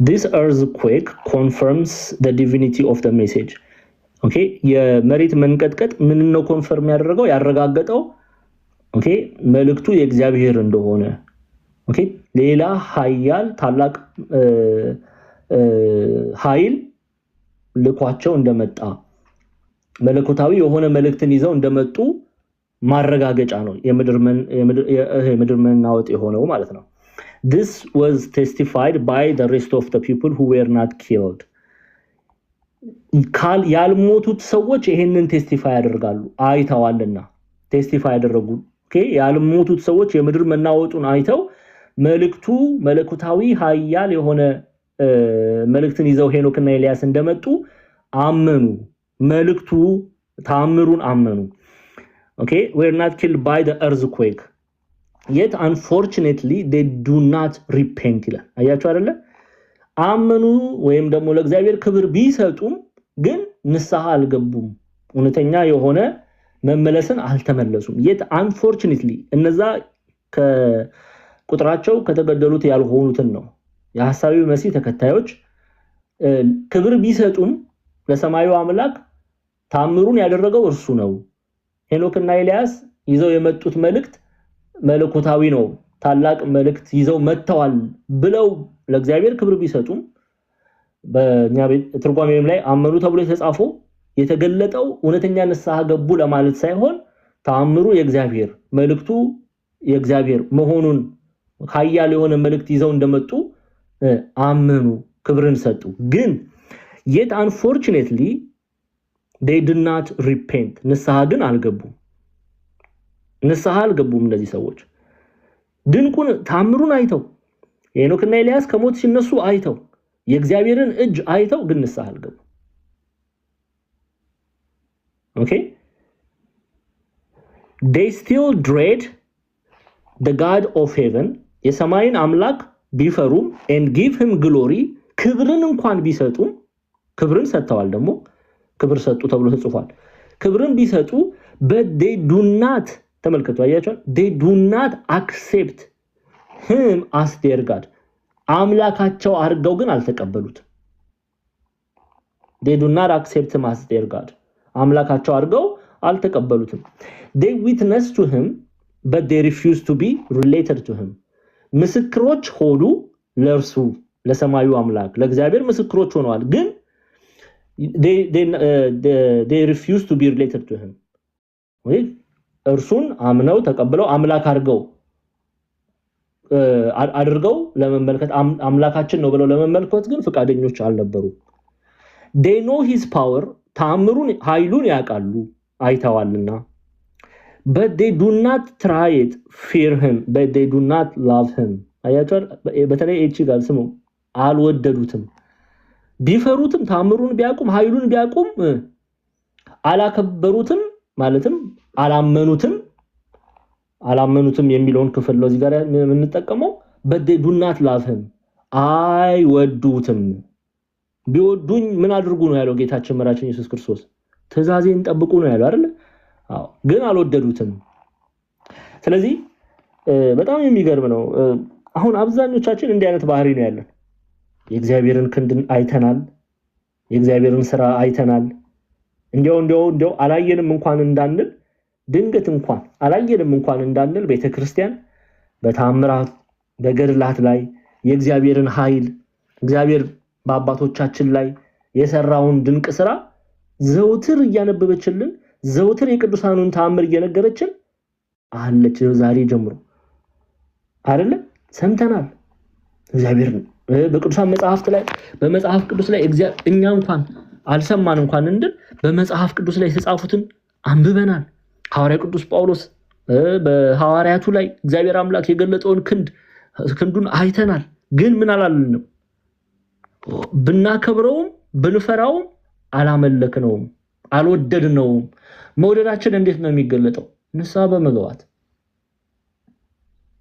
A: This earthquake confirms the divinity of the message. ኦኬ የመሬት መንቀጥቀጥ ምን ነው ኮንፈርም ያረጋገጠው ኦኬ መልእክቱ የእግዚአብሔር እንደሆነ ኦኬ ሌላ ኃያል ታላቅ ኃይል ልኳቸው እንደመጣ መለኮታዊ የሆነ መልእክትን ይዘው እንደመጡ ማረጋገጫ ነው የምድር መናወጥ የሆነው ማለት ነው። This was testified by the rest of the people who were not killed. ያልሞቱት ሰዎች ይሄንን ቴስቲፋይ ያደርጋሉ አይተዋልና ቴስቲፋይ ያደረጉ ኦኬ ያልሞቱት ሰዎች የምድር መናወጡን አይተው መልእክቱ መለኮታዊ ኃያል የሆነ መልእክትን ይዘው ሄኖክና ኤልያስ እንደመጡ አመኑ። መልእክቱ ተአምሩን አመኑ። Okay, we're not killed by the earthquake. Yet unfortunately they do not repent ይላል። አያችሁ አይደለ? አመኑ ወይም ደግሞ ለእግዚአብሔር ክብር ቢሰጡም ግን ንስሐ አልገቡም። እውነተኛ የሆነ መመለስን አልተመለሱም። Yet unfortunately እነዛ ከቁጥራቸው ከተገደሉት ያልሆኑትን ነው የሐሳዊው መሲህ ተከታዮች ክብር ቢሰጡም ለሰማዩ አምላክ ታምሩን ያደረገው እርሱ ነው። ሄኖክና ኤልያስ ይዘው የመጡት መልእክት መለኮታዊ ነው ታላቅ መልእክት ይዘው መጥተዋል ብለው ለእግዚአብሔር ክብር ቢሰጡም በእኛ ትርጓሜም ላይ አመኑ ተብሎ የተጻፈው የተገለጠው እውነተኛ ንስሐ ገቡ ለማለት ሳይሆን ታምሩ የእግዚአብሔር መልእክቱ የእግዚአብሔር መሆኑን ኃያል የሆነ መልእክት ይዘው እንደመጡ አመኑ ክብርን ሰጡ። ግን yet unfortunately they did not repent. ንስሐ ግን አልገቡም። ንስሐ አልገቡም እነዚህ ሰዎች ድንቁን ታምሩን አይተው ሄኖክና ኤልያስ ከሞት ሲነሱ አይተው የእግዚአብሔርን እጅ አይተው ግን ንስሐ አልገቡም። Okay, they still dread the God of heaven የሰማይን አምላክ ቢፈሩም and give him glory ክብርን እንኳን ቢሰጡም ክብርን ሰጥተዋል ደግሞ ክብር ሰጡ ተብሎ ተጽፏል። ክብርን ቢሰጡ but they do not ተመልከቱ አያችሁ they do not accept him as their God አምላካቸው አድርገው ግን አልተቀበሉት። they do not accept him as their God አምላካቸው አድርገው አልተቀበሉትም። they witness to him but they refuse to be related to him ምስክሮች ሆኑ ለእርሱ ለሰማዩ አምላክ ለእግዚአብሔር ምስክሮች ሆነዋል ግን they refuse to be related to him ወይ እርሱን አምነው ተቀበለው አምላክ አድርገው ለመመልከት አምላካችን ነው ብለው ለመመልከት ግን ፍቃደኞች አልነበሩ። they know his power ታምሩን ኃይሉን ያውቃሉ አይተዋልና but they do not try it fear him but they do not love him አያችሁ በተለይ እቺ ጋር ስሙ አልወደዱትም ቢፈሩትም ታምሩን ቢያቁም ኃይሉን ቢያቁም አላከበሩትም ማለትም አላመኑትም የሚለውን ክፍል ነው እዚህ ጋር የምንጠቀመው but they do not love him አይወዱትም። ቢወዱኝ ምን አድርጉ ነው ያለው ጌታችን መራችን ኢየሱስ ክርስቶስ ትእዛዜን ጠብቁ ነው ያለው አይደል? አዎ ግን አልወደዱትም። ስለዚህ በጣም የሚገርም ነው። አሁን አብዛኞቻችን እንዲህ አይነት ባህሪ ነው ያለን። የእግዚአብሔርን ክንድን አይተናል የእግዚአብሔርን ሥራ አይተናል እንዲያው አላየንም እንኳን እንዳንል ድንገት እንኳን አላየንም እንኳን እንዳንል ቤተክርስቲያን በታምራት በገድላት ላይ የእግዚአብሔርን ኃይል እግዚአብሔር በአባቶቻችን ላይ የሰራውን ድንቅ ሥራ ዘውትር እያነበበችልን ዘውትር የቅዱሳኑን ታምር እየነገረችን አለች ዛሬ ጀምሮ አይደለ ሰምተናል። እግዚአብሔር በቅዱሳን መጽሐፍት ላይ በመጽሐፍ ቅዱስ ላይ እኛ እንኳን አልሰማን እንኳን እንድል በመጽሐፍ ቅዱስ ላይ የተጻፉትን አንብበናል። ሐዋርያው ቅዱስ ጳውሎስ በሐዋርያቱ ላይ እግዚአብሔር አምላክ የገለጠውን ክንዱን አይተናል። ግን ምን አላልንም? ብናከብረውም ብንፈራውም አላመለክነውም አልወደድነውም። መውደዳችን እንዴት ነው የሚገለጠው? ንስሐ በመግባት።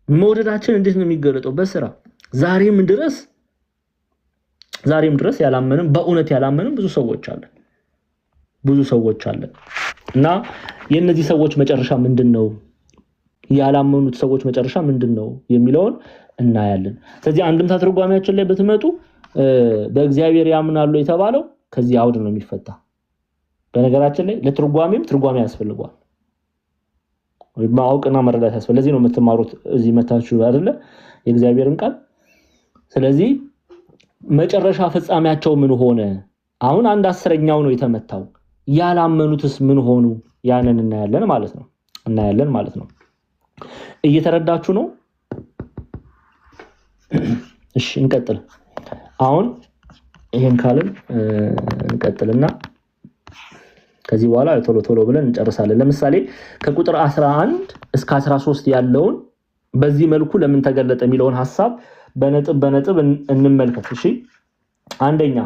A: መውደዳችን እንዴት ነው የሚገለጠው? በስራ። ዛሬም ድረስ ያላመንም በእውነት ያላመንም ብዙ ሰዎች አለን እና የነዚህ ሰዎች መጨረሻ ምንድነው? ያላመኑት ሰዎች መጨረሻ ምንድነው የሚለውን እናያለን። ስለዚህ አንድምታ ትርጓሜያችን ላይ በትመጡ በእግዚአብሔር ያምናሉ የተባለው ከዚህ አውድ ነው የሚፈታ። በነገራችን ላይ ለትርጓሜም ትርጓሜ ያስፈልጋል። ማወቅና መረዳት ያስፈልጋል። ለዚህ ነው የምትማሩት እዚህ መታችሁ አይደለ የእግዚአብሔርን ቃል። ስለዚህ መጨረሻ ፍጻሜያቸው ምን ሆነ? አሁን 1/10ኛው ነው የተመታው። ያላመኑትስ ምን ሆኑ? ያንን እናያለን ማለት ነው። እየተረዳችሁ ነው? እሺ እንቀጥል። አሁን ይሄን ካልን እንቀጥልና ከዚህ በኋላ ቶሎ ብለን እንጨርሳለን። ለምሳሌ ከቁጥር 11 እስከ 13 ያለውን በዚህ መልኩ ለምን ተገለጠ የሚለውን ሐሳብ በነጥብ እንመልከት። እሺ አንደኛ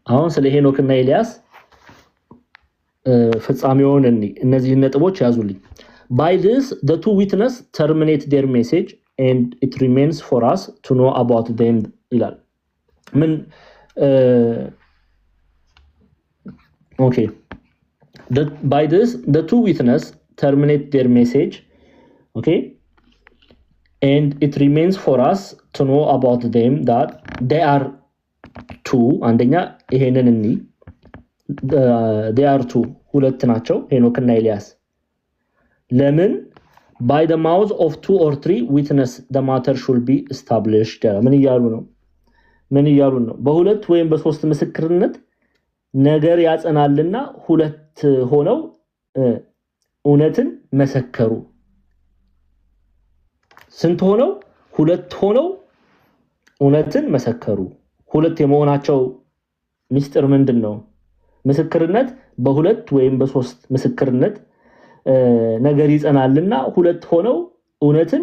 A: አሁን ስለ ሄኖክና ኤልያስ ፍጻሜውን እነዚህ ነጥቦች ያዙልኝ። By this the two witnesses terminate their message and it remains for us to know about them ይላል። ምን okay, by this the two witnesses terminate their message, okay, and it remains for us to know about them that they are two. አንደኛ ይሄንን they are two ሁለት ናቸው ሄኖክና ኤልያስ። ለምን by the mouth of 2 or 3 witness the matter should be established። ምን ይያሉ ነው? በሁለት ወይም በሶስት ምስክርነት ነገር ያጸናልና ሁለት ሆነው እውነትን መሰከሩ። ስንት ሆነው? ሁለት ሆነው እውነትን መሰከሩ። ሁለት የመሆናቸው ሚስጥር ምንድነው? ምስክርነት በሁለት ወይም በሶስት ምስክርነት ነገር ይጸናልና ሁለት ሆነው እውነትን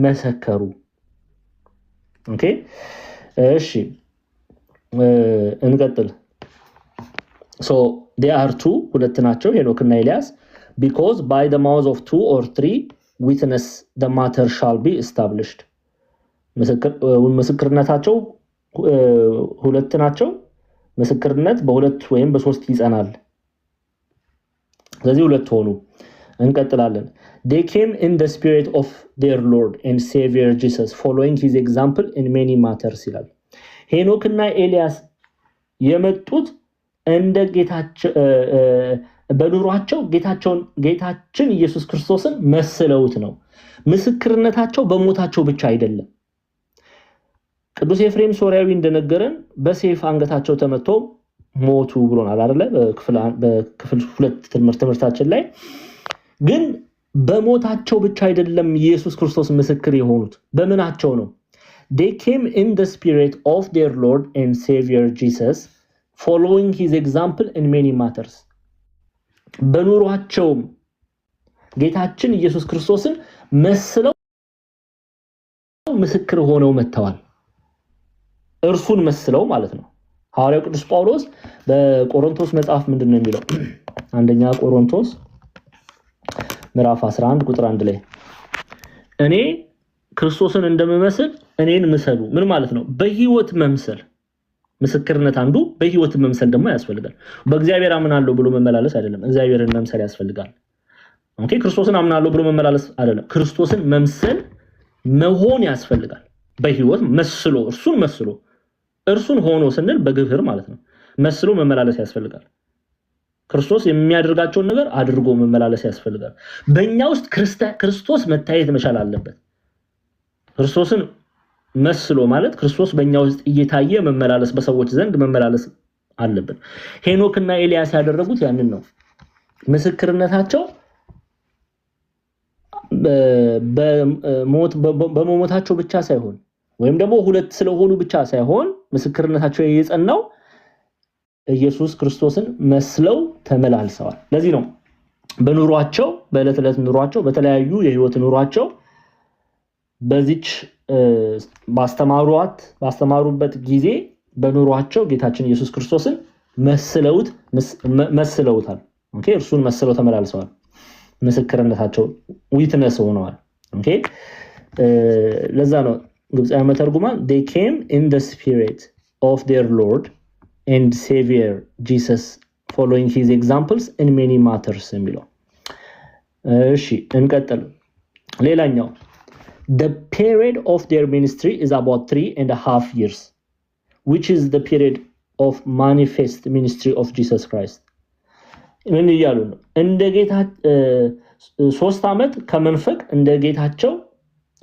A: መሰከሩ። ኦኬ እሺ እንቀጥል። so they are two ሁለት ናቸው ሄኖክና ኤልያስ because by the mouth of 2 or 3 witness the matter shall be established። ምስክርነታቸው ሁለት ናቸው። ምስክርነት በሁለት ወይም በሶስት ይጸናል። ስለዚህ ሁለት ሆኑ። እንቀጥላለን። they came in the spirit of their Lord and Savior Jesus following his example in many matters ይላል። ሄኖክና ኤልያስ የመጡት እንደ ጌታቸው በኑሯቸው ጌታችን ኢየሱስ ክርስቶስን መስለውት ነው። ምስክርነታቸው በሞታቸው ብቻ አይደለም። ቅዱስ ኤፍሬም ሶርያዊ እንደነገረን በሰይፍ አንገታቸው ተመቶ ሞቱ ብሎናል አይደለ? በክፍል 2 ትምህርታችን ላይ ግን በሞታቸው ብቻ አይደለም ኢየሱስ ክርስቶስ ምስክር የሆኑት። በምናቸው ነው? they came in the spirit of their Lord and Savior Jesus following his example in many matters። በኑሯቸው ጌታችን ኢየሱስ ክርስቶስን መስለው ምስክር ሆነው መተዋል። እርሱን መስለው ማለት ነው። ሐዋርያው ቅዱስ ጳውሎስ በቆሮንቶስ መጽሐፍ ምንድነው የሚለው? አንደኛ ቆሮንቶስ ምዕራፍ 11 ቁጥር 1 ላይ እኔ ክርስቶስን እንደምመስል እኔን ምሰሉ። ምን ማለት ነው? በህይወት መምሰል። ምስክርነት አንዱ በህይወት መምሰል ደግሞ ያስፈልጋል። በእግዚአብሔር አምናለሁ ብሎ መመላለስ አይደለም፣ እግዚአብሔርን መምሰል ያስፈልጋል። ኦኬ፣ ክርስቶስን አምናለሁ ብሎ መመላለስ አይደለም፣ ክርስቶስን መምሰል መሆን ያስፈልጋል። በህይወት መስሎ እርሱን ሆኖ ስንል በግብር ማለት ነው። መስሎ መመላለስ ያስፈልጋል። ክርስቶስ የሚያደርጋቸውን ነገር አድርጎ መመላለስ ያስፈልጋል። በእኛ ውስጥ ክርስቶስ መታየት መቻል አለበት። ክርስቶስን መስሎ ማለት ክርስቶስ በእኛ ውስጥ እየታየ መመላለስ፣ በሰዎች ዘንድ መመላለስ አለበት። ሄኖክና ኤልያስ ያደረጉት ያንን ነው። ምስክርነታቸው በመሞታቸው ብቻ ሳይሆን ወይም ደግሞ ሁለት ስለሆኑ ብቻ ሳይሆን ምስክርነታቸው የጸናው ኢየሱስ ክርስቶስን መስለው ተመላልሰዋል። ለዚህ ነው በኑሯቸው በዕለት ዕለት ኑሯቸው በተለያዩ የህይወት ኑሯቸው በዚች ባስተማሩበት ጊዜ በኑሯቸው ጌታችን ኢየሱስ ክርስቶስን መስለውታል። ኦኬ፣ እርሱን መስለው ተመላልሰዋል። ምስክርነታቸው ዊትነስ ሆነዋል። ኦኬ፣ ለዛ ነው ግብፃውያን መተርጉማን they came in the spirit of their Lord and Savior Jesus following his examples in many matters የሚለው እሺ እንቀጥል ሌላኛው the period of their ministry is about 3.5 years which is the period of manifest ministry of Jesus Christ ምን ይያሉ ነው እንደ ጌታ 3 ዓመት ከመንፈቅ እንደ ጌታቸው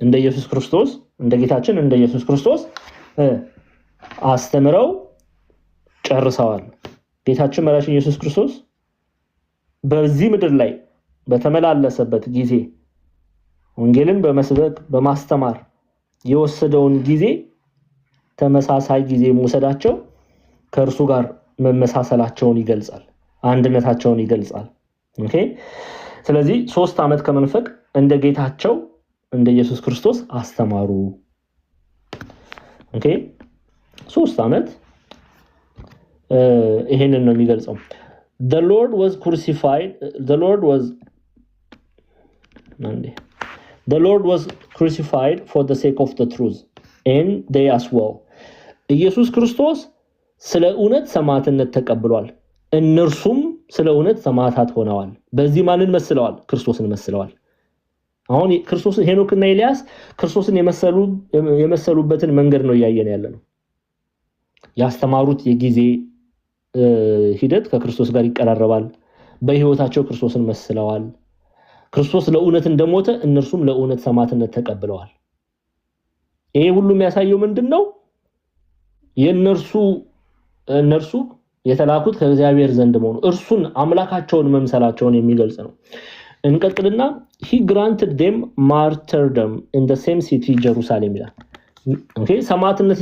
A: እንደ ኢየሱስ ክርስቶስ እንደ ጌታችን እንደ ኢየሱስ ክርስቶስ አስተምረው ጨርሰዋል ጌታችን መራሽን ኢየሱስ ክርስቶስ በዚህ ምድር ላይ በተመላለሰበት ጊዜ ወንጌልን በመስበክ በማስተማር የወሰደውን ጊዜ ተመሳሳይ ጊዜ መውሰዳቸው ከእርሱ ጋር መመሳሰላቸውን ይገልጻል አንድነታቸውን ይገልጻል ኦኬ ስለዚህ 3 ዓመት ከመንፈቅ እንደ ጌታቸው እንደ ኢየሱስ ክርስቶስ አስተማሩ ኦኬ 3 ዓመት ይሄንን ነው የሚገልጸው the lord was crucified the lord was crucified for the sake of the truth and they as well ኢየሱስ ክርስቶስ ስለ እውነት ሰማዕትነት ተቀብሏል እነርሱም ስለ እውነት ሰማዕታት ሆነዋል በዚህ ማንን መስለዋል ክርስቶስን መስለዋል አሁን ክርስቶስ ሄኖክና ኤልያስ ክርስቶስን የመሰሉበትን መንገድ ነው ያየን ያለነው ያስተማሩት የጊዜ ሂደት ከክርስቶስ ጋር ይቀራረባል በህይወታቸው ክርስቶስን መስለዋል ክርስቶስ ለእውነት እንደሞተ እነርሱም ለእውነት ሰማዕትነት ተቀብለዋል ይሄ ሁሉ የሚያሳየው ምንድነው እነርሱ የተላኩት ከእግዚአብሔር ዘንድ መሆኑ እርሱን አምላካቸውን መምሰላቸውን የሚገልጽ ነው እንቀጥልና he granted them martyrdom in the same city Jerusalem ይላል ኦኬ ሰማዕትነት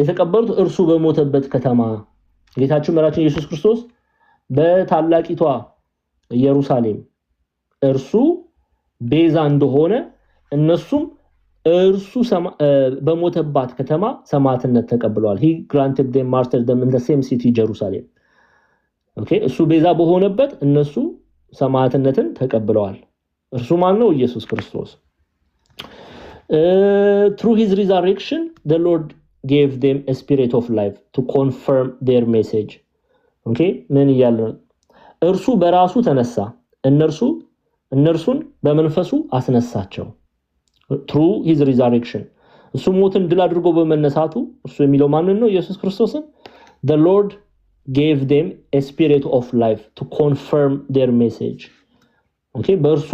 A: የተቀበሉት እርሱ በሞተበት ከተማ ጌታችን መራችን ኢየሱስ ክርስቶስ በታላቂቷ ኢየሩሳሌም እርሱ ቤዛ እንደሆነ እነሱም እርሱ በሞተባት ከተማ ሰማዕትነት ተቀብለዋል he granted them martyrdom in the same city Jerusalem ኦኬ እሱ ቤዛ በሆነበት እነሱ ሰማዕትነትን ተቀብለዋል እርሱ ማን ነው ኢየሱስ ክርስቶስ through his resurrection the lord gave them a spirit of life to confirm their message ኦኬ ምን ይያል እርሱ በራሱ ተነሳ እነርሱን በመንፈሱ አስነሳቸው through his resurrection እሱ ሞትን ድል አድርጎ በመነሳቱ እርሱ የሚለው ማንን ነው ኢየሱስ ክርስቶስን the lord gave them a spirit of life to confirm their message ኦኬ በእርሱ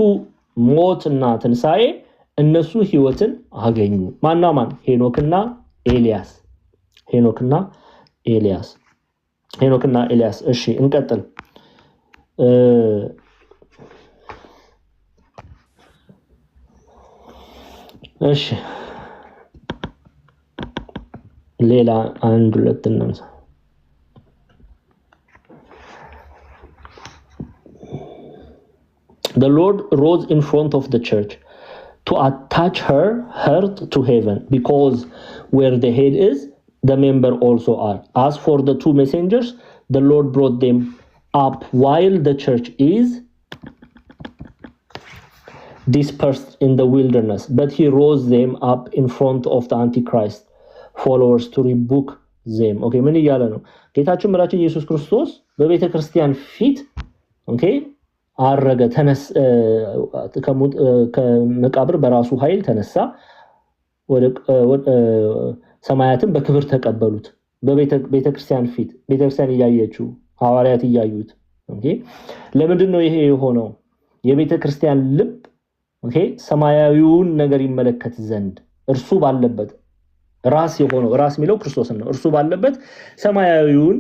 A: ሞትና ትንሳኤ እነሱ ህይወትን አገኙ ማን ሄኖክና ኤልያስ እሺ እንቀጥል እሺ ሌላ አንድ ሁለት እናንሳ The Lord rose in front of the church to attach her heart to heaven because where the head is the member also are as for the 2 messengers the Lord brought them up while the church is dispersed in the wilderness but he rose them up in front of the antichrist followers to rebuke them okay ምን ይያለ ነው ጌታችን መራችን ኢየሱስ ክርስቶስ በቤተ ክርስቲያን ፊት okay አረገ ተነስ ከመቃብር በራሱ ኃይል ተነሳ ወደ ሰማያትን በክብር ተቀበሉት በቤተ ክርስቲያን ፊት ቤተ ክርስቲያን ያያየችው ሐዋርያት ያያዩት ኦኬ ለምንድን ነው ይሄ የሆነው የቤተ ክርስቲያን ልብ ኦኬ ሰማያዊውን ነገር ይመለከት ዘንድ እርሱ ባለበት ራስ የሚለው ክርስቶስን ነው እርሱ ባለበት ሰማያዊውን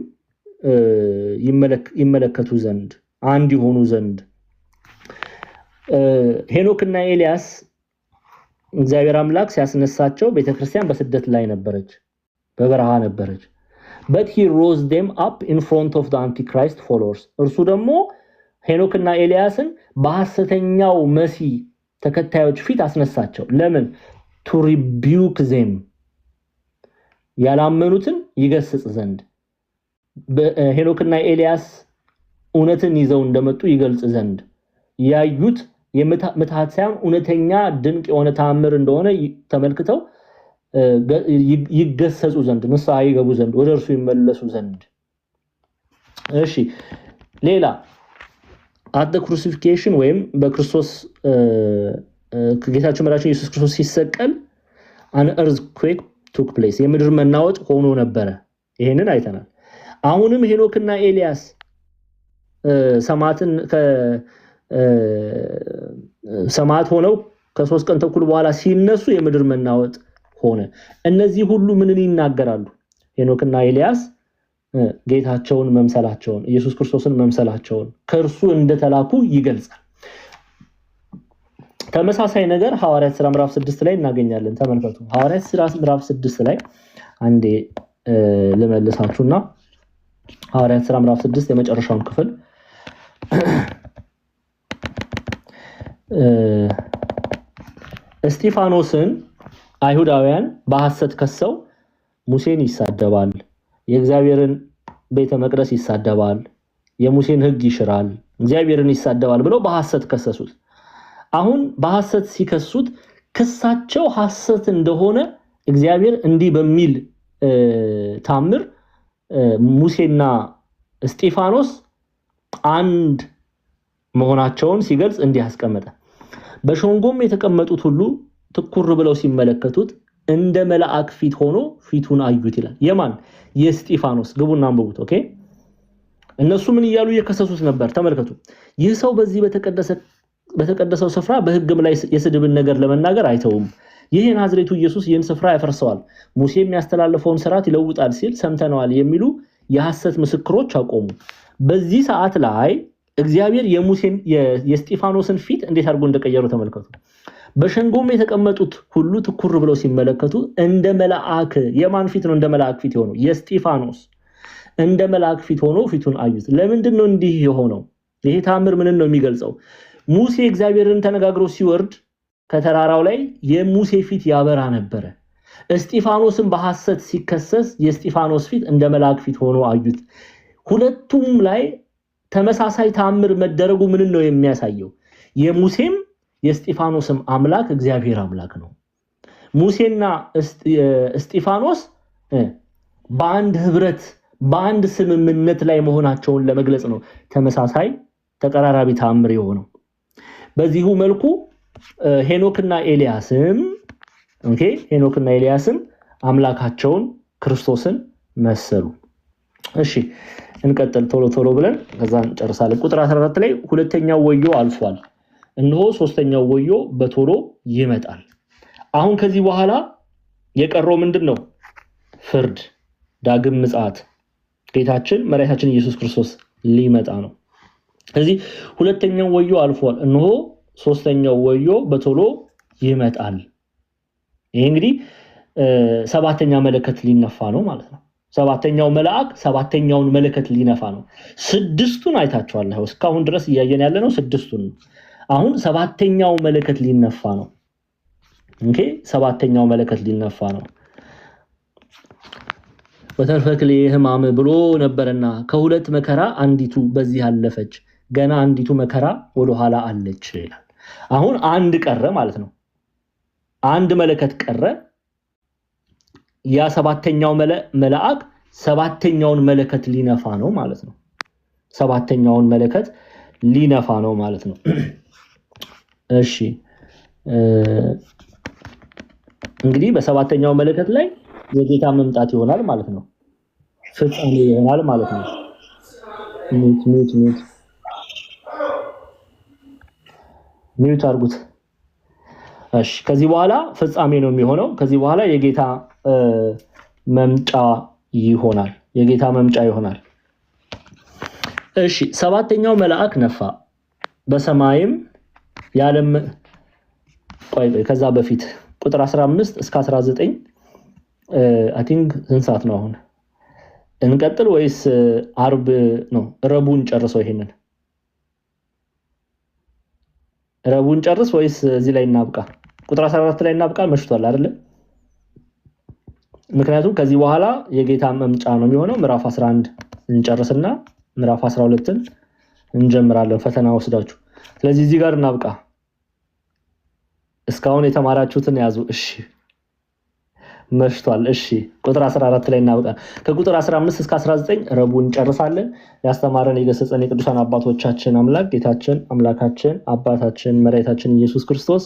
A: ይመለከቱ ዘንድ አንድ ይሆኑ ዘንድ ሄኖክና ኤልያስ እግዚአብሔር አምላክ ሲያስነሳቸው ቤተክርስቲያን በስደት ላይ ነበረች በበረሃ ነበረች but he rose them up in front of the antichrist followers እርሱ ደግሞ ሄኖክና ኤልያስን በሐሰተኛው መሲህ ተከታዮች ፊት አስነሳቸው ለምን to rebuke them ያላመኑትን ይገስጽ ዘንድ ሄኖክና ኤልያስ እውነትን ይዘው እንደመጡ ይገልጽ ዘንድ ያዩት የምትሃት ሳይሆን እውነተኛ ድንቅ የሆነ ተአምር እንደሆነ ተመልክተው ይገሰጹ ዘንድ ንስሐ ይገቡ ዘንድ ወደ እርሱ ይመለሱ ዘንድ። እሺ ሌላ at the crucifixion ወይም በክርስቶስ ጌታችን መድኃኒታችን ኢየሱስ ክርስቶስ ሲሰቀል an earthquake took place የምድር መናወጥ ሆኖ ነበር። ይሄንን አይተናል። አሁንም ሄኖክና ኤልያስ ሰማዕት ሆነው ከ3 ቀን ተኩል በኋላ ሲነሱ የምድር መናወጥ ሆነ። እነዚህ ሁሉ ምንን ይናገራሉ? ሄኖክና ኤልያስ ጌታቸውን መምሰላቸውን ኢየሱስ ክርስቶስን መምሰላቸውን ከእርሱ እንደተላኩ ይገልጻል። ተመሳሳይ ነገር ሐዋርያት ሥራ ምዕራፍ 6 ላይ እናገኛለን። ተመልከቱ። ሐዋርያት ሥራ ምዕራፍ 6 ላይ አንዴ ለመልሳችሁና ሐዋርያት ሥራ ምዕራፍ 6 የመጨረሻውን ክፍል እስጢፋኖስን አይሁዳውያን በሐሰት ከሰው ሙሴን ይሳደባል፣ የእግዚአብሔርን ቤተ መቅደስ ይሳደባል፣ የሙሴን ሕግ ይሽራል፣ እግዚአብሔርን ይሳደባል ብለው በሐሰት ከሰሱት። አሁን በሐሰት ሲከሱት ክሳቸው ሐሰት እንደሆነ እግዚአብሔር እንዲህ በሚል ታምር ሙሴና እስጢፋኖስ አንድ መሆናቸውን ሲገልጽ እንዲህ አስቀመጠ። በሸንጎም የተቀመጡት ሁሉ ትኩር ብለው ሲመለከቱት እንደ መልአክ ፊት ሆኖ ፊቱን አዩት ይላል። የማን? የእስጢፋኖስ። ግቡና አንብቡት። ኦኬ። እነሱ ምን እያሉ እየከሰሱት ነበር? ተመልከቱ። ይህ ሰው በዚህ በተቀደሰው ስፍራ በሕግም ላይ የስድብን ነገር ለመናገር አይተውም። ይህ የናዝሬቱ ኢየሱስ ይህን ስፍራ ያፈርሰዋል፣ ሙሴ የሚያስተላልፈውን ሥርዓት ይለውጣል ሲል ሰምተነዋል የሚሉ የሐሰት ምስክሮች አቆሙ። በዚህ ሰዓት ላይ እግዚአብሔር የእስጢፋኖስን ፊት እንዴት አድርጎ እንደቀየረው ተመልከቱ። በሸንጎም የተቀመጡት ሁሉ ትኩር ብለው ሲመለከቱ እንደ መልአክ። የማን ፊት ነው እንደ መልአክ ፊት የሆነው? የእስጢፋኖስ። እንደ መልአክ ፊት ሆኖ ፊቱን አዩት። ለምንድን ነው እንዲህ የሆነው? ይሄ ታምር ምንን ነው የሚገልጸው? ሙሴ እግዚአብሔርን ተነጋግሮ ሲወርድ ከተራራው ላይ የሙሴ ፊት ያበራ ነበረ። እስጢፋኖስን በሐሰት ሲከሰስ የእስጢፋኖስ ፊት እንደ መልአክ ፊት ሆኖ አዩት። ሁለቱም ላይ ተመሳሳይ ታምር መደረጉ ምንን ነው የሚያሳየው? የሙሴም የእስጢፋኖስም አምላክ እግዚአብሔር አምላክ ነው። ሙሴና እስጢፋኖስ በአንድ ህብረት በአንድ ስምምነት ላይ መሆናቸውን ለመግለጽ ነው ተመሳሳይ ተቀራራቢ ታምር የሆነው። በዚሁ መልኩ ሄኖክና ኤልያስም አምላካቸውን ክርስቶስን መሰሉ። እሺ እንቀጥል ቶሎ ብለን ከዛ እንጨርሳለን። ቁጥር 14 ላይ ሁለተኛው ወዮ አልፏል፣ እነሆ ሶስተኛው ወዮ በቶሎ ይመጣል። አሁን ከዚህ በኋላ የቀረው ምንድነው? ፍርድ፣ ዳግም ምጽአት፣ ጌታችን መድኃኒታችን ኢየሱስ ክርስቶስ ሊመጣ ነው። ስለዚህ ሁለተኛው ወዮ አልፏል፣ እነሆ ሶስተኛው ወዮ በቶሎ ይመጣል። ይሄ እንግዲህ ሰባተኛ መለከት ሊነፋ ነው ማለት ነው። ሰባተኛው መልአክ ሰባተኛውን መለከት ሊነፋ ነው። ስድስቱን አይታችኋል። እስካሁን ድረስ እያየን ያለ ነው ስድስቱን ነው። አሁን ሰባተኛው መለከት ሊነፋ ነው። ኦኬ፣ ሰባተኛው መለከት ሊነፋ ነው። ወተርፈክሌ ሕማም ብሎ ነበርና ከሁለት መከራ አንዲቱ በዚህ አለፈች፣ ገና አንዲቱ መከራ ወደ ኋላ አለች ይላል። አሁን አንድ ቀረ ማለት ነው። አንድ መለከት ቀረ። ያ ሰባተኛው መልአክ ሰባተኛውን መለከት ሊነፋ ነው ማለት ነው። ሰባተኛውን መለከት ሊነፋ ነው ማለት ነው። እሺ እንግዲህ በሰባተኛው መለከት ላይ የጌታ መምጣት ይሆናል ማለት ነው። ፍጻሜ ይሆናል ማለት ነው። ሚዩት አድርጉት። እሺ ከዚህ በኋላ ፍጻሜ ነው የሚሆነው። ከዚህ በኋላ የጌታ መምጫ ይሆናል። የጌታ መምጫ ይሆናል። እሺ ሰባተኛው መልአክ ነፋ፣ በሰማይም ያለም ከዛ በፊት ቁጥር 15 እስከ 19 አይ ቲንክ ስንት ሰዓት ነው አሁን? እንቀጥል ወይስ አርብ ነው? ረቡን ጨርሰው ይሄንን ረቡን ጨርስ ወይስ እዚህ ላይ እናብቃ? ቁጥር 14 ላይ እናብቃ። መሽቷል አይደለ? ምክንያቱም ከዚህ በኋላ የጌታ መምጫ ነው የሚሆነው። ምዕራፍ 11 እንጨርስና ምዕራፍ 12ን እንጀምራለን ፈተና ወስዳችሁ። ስለዚህ እዚህ ጋር እናብቃ። እስካሁን የተማራችሁትን ያዙ። እሺ መሽቷል። እሺ ቁጥር 14 ላይ እናውጣ። ከቁጥር 15 እስከ 19 ረቡዕ እንጨርሳለን። ያስተማረን የገሰጸን የቅዱሳን አባቶቻችን አምላክ ጌታችን አምላካችን አባታችን መድኃኒታችን ኢየሱስ ክርስቶስ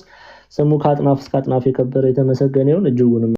A: ስሙ ከአጥናፍ እስከ አጥናፍ የከበረ የተመሰገነ ይሁን። እጅጉንም